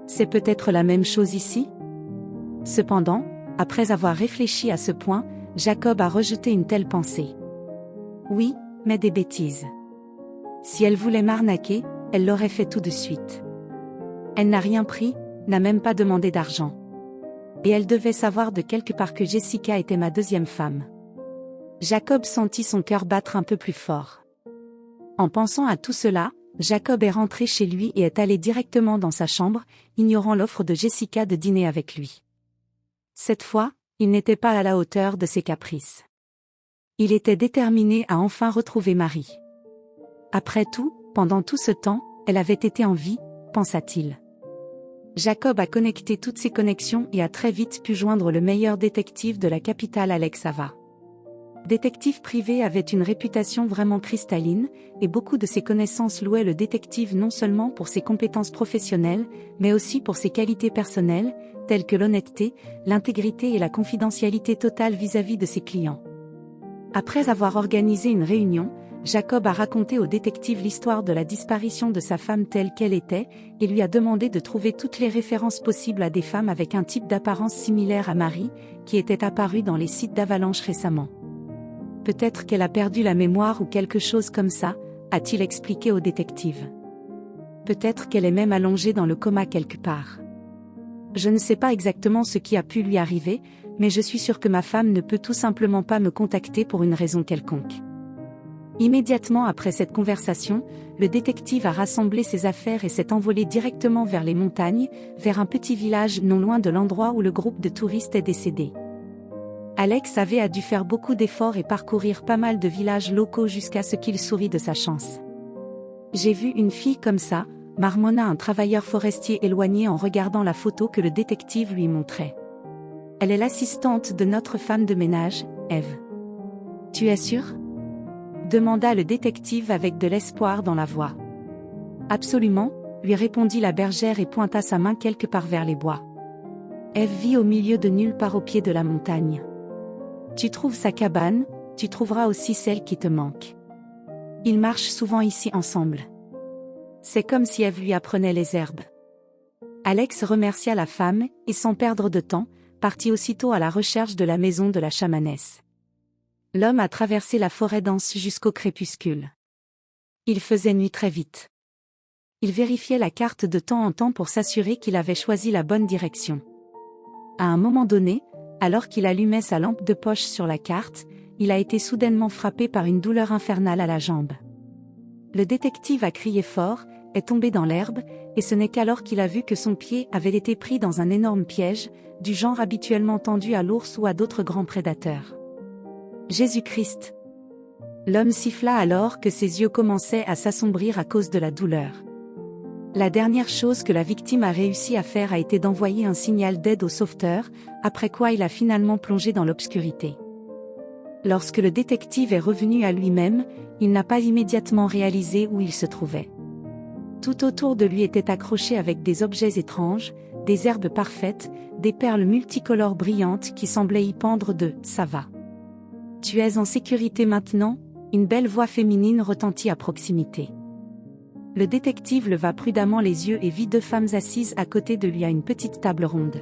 C'est peut-être la même chose ici? Cependant, après avoir réfléchi à ce point, Jacob a rejeté une telle pensée. Oui, mais des bêtises. Si elle voulait m'arnaquer, elle l'aurait fait tout de suite. Elle n'a rien pris, n'a même pas demandé d'argent. Et elle devait savoir de quelque part que Jessica était ma deuxième femme. Jacob sentit son cœur battre un peu plus fort. En pensant à tout cela, Jacob est rentré chez lui et est allé directement dans sa chambre, ignorant l'offre de Jessica de dîner avec lui. Cette fois, il n'était pas à la hauteur de ses caprices. Il était déterminé à enfin retrouver Marie. Après tout, pendant tout ce temps, elle avait été en vie, pensa-t-il. Jacob a connecté toutes ses connexions et a très vite pu joindre le meilleur détective de la capitale, Alex Ava. Détective privé avait une réputation vraiment cristalline, et beaucoup de ses connaissances louaient le détective non seulement pour ses compétences professionnelles, mais aussi pour ses qualités personnelles, telles que l'honnêteté, l'intégrité et la confidentialité totale vis-à-vis de ses clients. Après avoir organisé une réunion, Jacob a raconté au détective l'histoire de la disparition de sa femme telle qu'elle était, et lui a demandé de trouver toutes les références possibles à des femmes avec un type d'apparence similaire à Marie, qui était apparue dans les sites d'avalanche récemment. Peut-être qu'elle a perdu la mémoire ou quelque chose comme ça, a-t-il expliqué au détective. Peut-être qu'elle est même allongée dans le coma quelque part. Je ne sais pas exactement ce qui a pu lui arriver, mais je suis sûr que ma femme ne peut tout simplement pas me contacter pour une raison quelconque. Immédiatement après cette conversation, le détective a rassemblé ses affaires et s'est envolé directement vers les montagnes, vers un petit village non loin de l'endroit où le groupe de touristes est décédé. Alex a dû faire beaucoup d'efforts et parcourir pas mal de villages locaux jusqu'à ce qu'il sourit de sa chance. J'ai vu une fille comme ça, marmonna un travailleur forestier éloigné en regardant la photo que le détective lui montrait. Elle est l'assistante de notre femme de ménage, Eve. Tu es sûr? Demanda le détective avec de l'espoir dans la voix. Absolument, lui répondit la bergère et pointa sa main quelque part vers les bois. Eve vit au milieu de nulle part au pied de la montagne. Tu trouves sa cabane, tu trouveras aussi celle qui te manque. Ils marchent souvent ici ensemble. C'est comme si Eve lui apprenait les herbes. Alex remercia la femme, et sans perdre de temps, partit aussitôt à la recherche de la maison de la chamanesse. L'homme a traversé la forêt dense jusqu'au crépuscule. Il faisait nuit très vite. Il vérifiait la carte de temps en temps pour s'assurer qu'il avait choisi la bonne direction. À un moment donné, alors qu'il allumait sa lampe de poche sur la carte, il a été soudainement frappé par une douleur infernale à la jambe. Le détective a crié fort, est tombé dans l'herbe, et ce n'est qu'alors qu'il a vu que son pied avait été pris dans un énorme piège, du genre habituellement tendu à l'ours ou à d'autres grands prédateurs. Jésus-Christ! L'homme siffla alors que ses yeux commençaient à s'assombrir à cause de la douleur. La dernière chose que la victime a réussi à faire a été d'envoyer un signal d'aide au sauveteur, après quoi il a finalement plongé dans l'obscurité. Lorsque le détective est revenu à lui-même, il n'a pas immédiatement réalisé où il se trouvait. Tout autour de lui était accroché avec des objets étranges, des herbes parfaites, des perles multicolores brillantes qui semblaient y pendre de « ça va. Tu es en sécurité maintenant ?» Une belle voix féminine retentit à proximité. Le détective leva prudemment les yeux et vit deux femmes assises à côté de lui à une petite table ronde.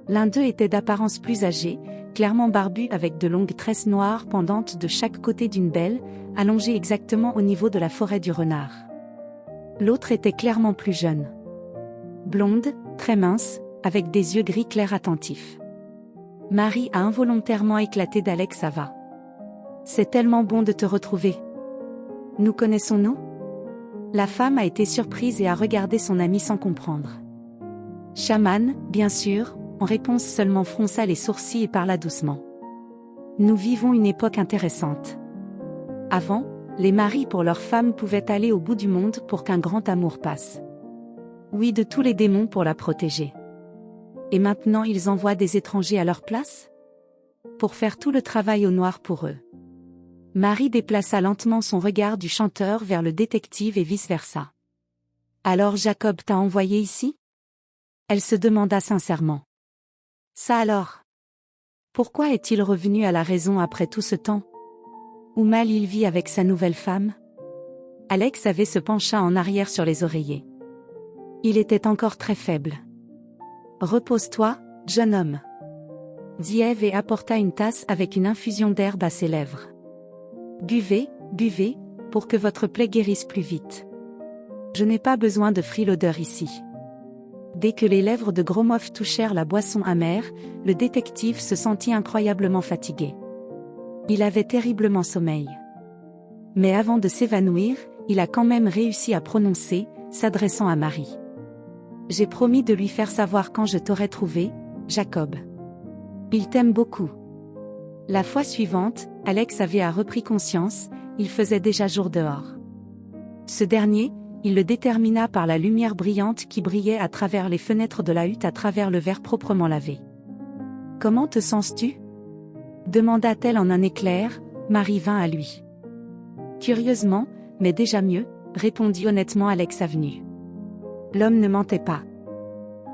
L'un d'eux était d'apparence plus âgé, clairement barbu avec de longues tresses noires pendantes de chaque côté d'une belle, allongée exactement au niveau de la forêt du renard. L'autre était clairement plus jeune. Blonde, très mince, avec des yeux gris clairs attentifs. Marie a involontairement éclaté d'Alex Ava. C'est tellement bon de te retrouver. Nous connaissons-nous ? La femme a été surprise et a regardé son ami sans comprendre. Chaman, bien sûr, en réponse seulement fronça les sourcils et parla doucement. Nous vivons une époque intéressante. Avant, les maris pour leurs femmes pouvaient aller au bout du monde pour qu'un grand amour passe. Oui, de tous les démons pour la protéger. Et maintenant ils envoient des étrangers à leur place ? Pour faire tout le travail au noir pour eux. Marie déplaça lentement son regard du chanteur vers le détective et vice-versa. Alors Jacob t'a envoyé ici ? Elle se demanda sincèrement. Ça alors ? Pourquoi est-il revenu à la raison après tout ce temps ? Ou mal il vit avec sa nouvelle femme ? Alex avait se pencha en arrière sur les oreillers. Il était encore très faible. Repose-toi, jeune homme. Dit Ève et apporta une tasse avec une infusion d'herbe à ses lèvres. Buvez, buvez, pour que votre plaie guérisse plus vite. Je n'ai pas besoin de freeloader ici. Dès que les lèvres de Gromov touchèrent la boisson amère, le détective se sentit incroyablement fatigué. Il avait terriblement sommeil. Mais avant de s'évanouir, il a quand même réussi à prononcer, s'adressant à Marie. J'ai promis de lui faire savoir quand je t'aurai trouvé, Jacob. Il t'aime beaucoup. La fois suivante, Alex avait repris conscience, il faisait déjà jour dehors. Ce dernier, il le détermina par la lumière brillante qui brillait à travers les fenêtres de la hutte à travers le verre proprement lavé. « Comment te sens-tu » demanda-t-elle en un éclair. Marie vint à lui. « Curieusement, mais déjà mieux » répondit honnêtement Alex avenu. L'homme ne mentait pas.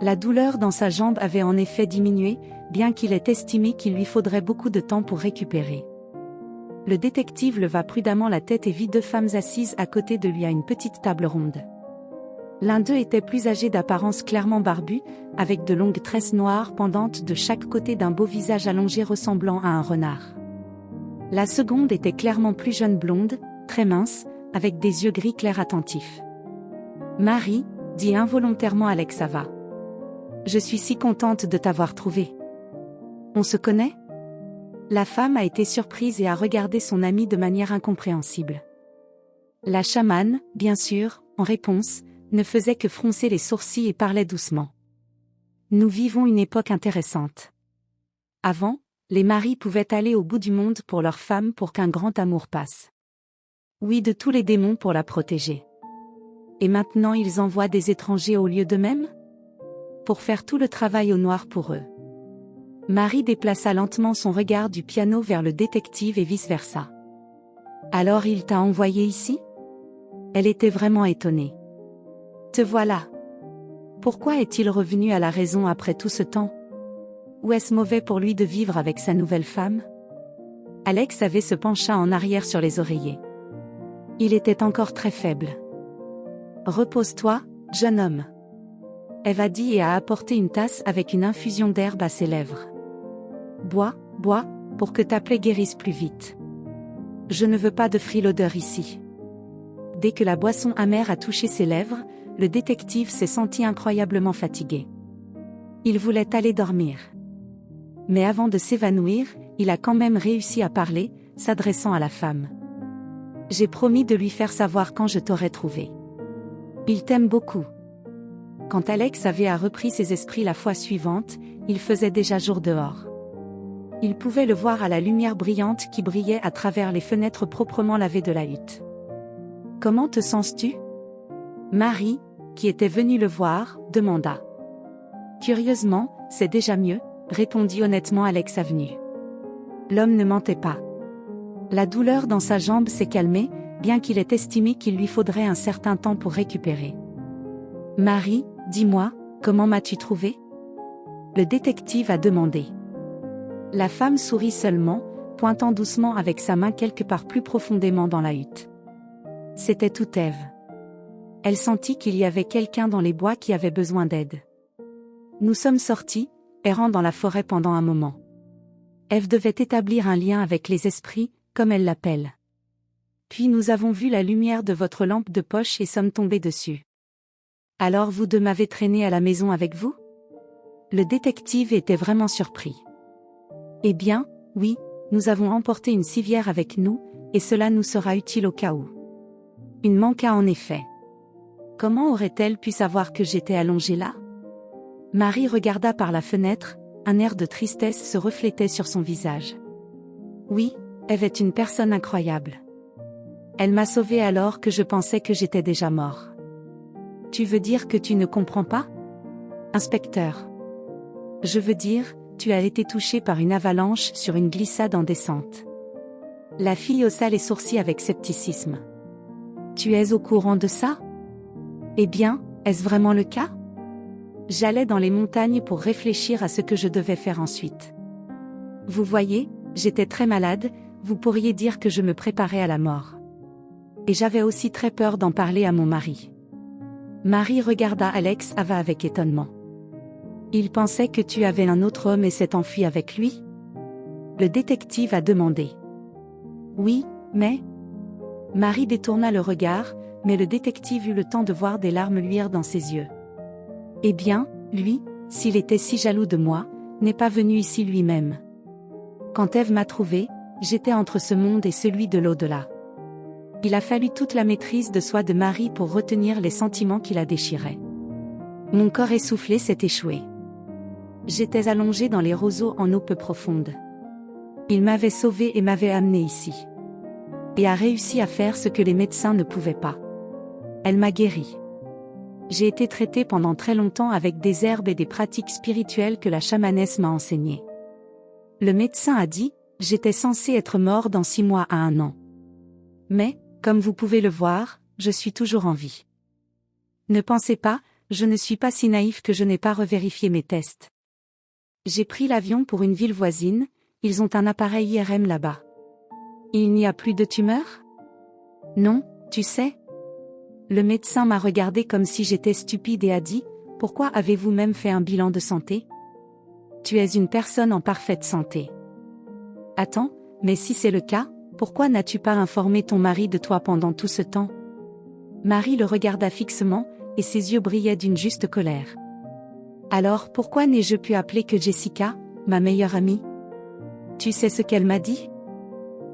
La douleur dans sa jambe avait en effet diminué, bien qu'il ait estimé qu'il lui faudrait beaucoup de temps pour récupérer. Le détective leva prudemment la tête et vit deux femmes assises à côté de lui à une petite table ronde. L'un d'eux était plus âgé d'apparence clairement barbu, avec de longues tresses noires pendantes de chaque côté d'un beau visage allongé ressemblant à un renard. La seconde était clairement plus jeune blonde, très mince, avec des yeux gris clairs attentifs. « Marie » dit involontairement Alex Ava. « Je suis si contente de t'avoir trouvée. On se connaît ?» La femme a été surprise et a regardé son amie de manière incompréhensible. La chamane, bien sûr, en réponse, ne faisait que froncer les sourcils et parlait doucement. Nous vivons une époque intéressante. Avant, les maris pouvaient aller au bout du monde pour leurs femmes pour qu'un grand amour passe. Oui, de tous les démons pour la protéger. Et maintenant ils envoient des étrangers au lieu d'eux-mêmes ? Pour faire tout le travail au noir pour eux. Marie déplaça lentement son regard du piano vers le détective et vice-versa. « Alors il t'a envoyé ici ?» Elle était vraiment étonnée. « Te voilà. Pourquoi est-il revenu à la raison après tout ce temps ? Ou est-ce mauvais pour lui de vivre avec sa nouvelle femme ?» Alex avait se pencha en arrière sur les oreillers. Il était encore très faible. « Repose-toi, jeune homme. » Ève a dit et a apporté une tasse avec une infusion d'herbe à ses lèvres. « Bois, bois, pour que ta plaie guérisse plus vite. Je ne veux pas de freeloader ici. Dès que la boisson amère a touché ses lèvres, le détective s'est senti incroyablement fatigué. Il voulait aller dormir. Mais avant de s'évanouir, il a quand même réussi à parler, s'adressant à la femme. J'ai promis de lui faire savoir quand je t'aurais trouvé. Il t'aime beaucoup. Quand Alex avait repris ses esprits la fois suivante, il faisait déjà jour dehors. Il pouvait le voir à la lumière brillante qui brillait à travers les fenêtres proprement lavées de la hutte. « Comment te sens-tu » Marie, qui était venue le voir, demanda. « Curieusement, c'est déjà mieux », répondit honnêtement Alex avenu. L'homme ne mentait pas. La douleur dans sa jambe s'est calmée, bien qu'il ait estimé qu'il lui faudrait un certain temps pour récupérer. « Marie, dis-moi, comment m'as-tu trouvé » le détective a demandé. La femme sourit seulement, pointant doucement avec sa main quelque part plus profondément dans la hutte. C'était tout Ève. Elle sentit qu'il y avait quelqu'un dans les bois qui avait besoin d'aide. Nous sommes sortis, errant dans la forêt pendant un moment. Ève devait établir un lien avec les esprits, comme elle l'appelle. Puis nous avons vu la lumière de votre lampe de poche et sommes tombés dessus. Alors vous deux m'avez traîné à la maison avec vous ? Le détective était vraiment surpris. Eh bien, oui, nous avons emporté une civière avec nous, et cela nous sera utile au cas où. Une manqua en effet. Comment aurait-elle pu savoir que j'étais allongée là ? Marie regarda par la fenêtre, un air de tristesse se reflétait sur son visage. Oui, Ève est une personne incroyable. Elle m'a sauvée alors que je pensais que j'étais déjà mort. Tu veux dire que tu ne comprends pas ? Inspecteur. Je veux dire, tu as été touché par une avalanche sur une glissade en descente. La fille haussa les sourcils avec scepticisme. Tu es au courant de ça ? Eh bien, est-ce vraiment le cas ? J'allais dans les montagnes pour réfléchir à ce que je devais faire ensuite. Vous voyez, j'étais très malade, vous pourriez dire que je me préparais à la mort. Et j'avais aussi très peur d'en parler à mon mari. Marie regarda Alex Ava avec étonnement. Il pensait que tu avais un autre homme et s'est enfui avec lui ? Le détective a demandé. Oui, mais... Marie détourna le regard, mais le détective eut le temps de voir des larmes luire dans ses yeux. Eh bien, lui, s'il était si jaloux de moi, n'est pas venu ici lui-même. Quand Ève m'a trouvé, j'étais entre ce monde et celui de l'au-delà. Il a fallu toute la maîtrise de soi de Marie pour retenir les sentiments qui la déchiraient. Mon corps essoufflé s'est échoué. J'étais allongée dans les roseaux en eau peu profonde. Il m'avait sauvée et m'avait amenée ici. Et a réussi à faire ce que les médecins ne pouvaient pas. Elle m'a guérie. J'ai été traitée pendant très longtemps avec des herbes et des pratiques spirituelles que la chamanesse m'a enseignées. Le médecin a dit, j'étais censée être mort dans 6 mois à 1 an. Mais, comme vous pouvez le voir, je suis toujours en vie. Ne pensez pas, je ne suis pas si naïf que je n'ai pas revérifié mes tests. J'ai pris l'avion pour une ville voisine, ils ont un appareil IRM là-bas. Il n'y a plus de tumeur ? Non, tu sais. Le médecin m'a regardé comme si j'étais stupide et a dit, « Pourquoi avez-vous même fait un bilan de santé ? Tu es une personne en parfaite santé. » Attends, mais si c'est le cas, pourquoi n'as-tu pas informé ton mari de toi pendant tout ce temps ? Marie le regarda fixement, et ses yeux brillaient d'une juste colère. Alors pourquoi n'ai-je pu appeler que Jessica, ma meilleure amie ? Tu sais ce qu'elle m'a dit ?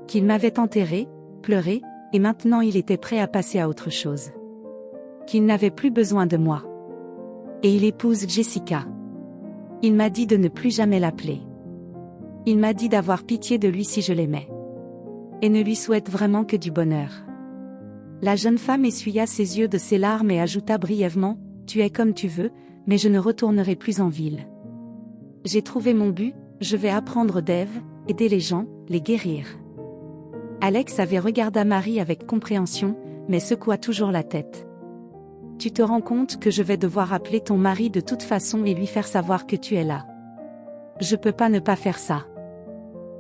Qu'il m'avait enterré, pleuré, et maintenant il était prêt à passer à autre chose. Qu'il n'avait plus besoin de moi. Et il épouse Jessica. Il m'a dit de ne plus jamais l'appeler. Il m'a dit d'avoir pitié de lui si je l'aimais. Et ne lui souhaite vraiment que du bonheur. La jeune femme essuya ses yeux de ses larmes et ajouta brièvement, « Tu es comme tu veux, mais je ne retournerai plus en ville. J'ai trouvé mon but, je vais apprendre d'Ève, aider les gens, les guérir. » Alex avait regardé Marie avec compréhension, mais secoua toujours la tête. « Tu te rends compte que je vais devoir appeler ton mari de toute façon et lui faire savoir que tu es là. Je peux pas ne pas faire ça. »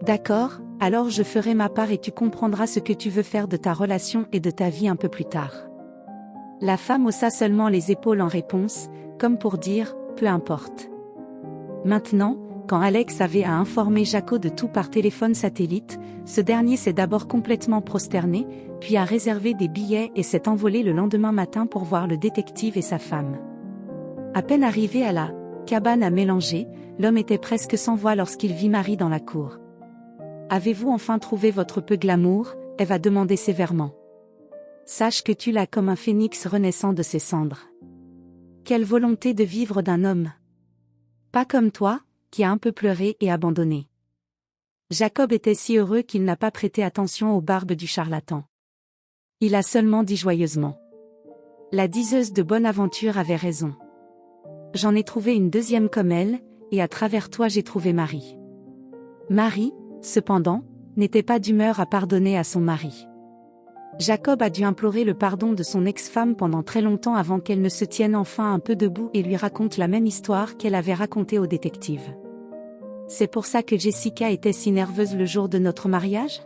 D'accord, alors je ferai ma part et tu comprendras ce que tu veux faire de ta relation et de ta vie un peu plus tard. La femme haussa seulement les épaules en réponse, comme pour dire, peu importe. Maintenant, Quand Alex avait à informer Jaco de tout par téléphone satellite, ce dernier s'est d'abord complètement prosterné, puis a réservé des billets et s'est envolé le lendemain matin pour voir le détective et sa femme. À peine arrivé à la cabane à mélanger, l'homme était presque sans voix lorsqu'il vit Marie dans la cour. « Avez-vous enfin trouvé votre peu glamour ?» Eve a demandé sévèrement. « Sache que tu l'as comme un phénix renaissant de ses cendres. Quelle volonté de vivre d'un homme. Pas comme toi, qui a un peu pleuré et abandonné. » Jacob était si heureux qu'il n'a pas prêté attention aux barbes du charlatan. Il a seulement dit joyeusement. La diseuse de bonne aventure avait raison. J'en ai trouvé une deuxième comme elle, et à travers toi j'ai trouvé Marie. Marie, cependant, n'était pas d'humeur à pardonner à son mari. Jacob a dû implorer le pardon de son ex-femme pendant très longtemps avant qu'elle ne se tienne enfin un peu debout et lui raconte la même histoire qu'elle avait racontée au détective. C'est pour ça que Jessica était si nerveuse le jour de notre mariage ?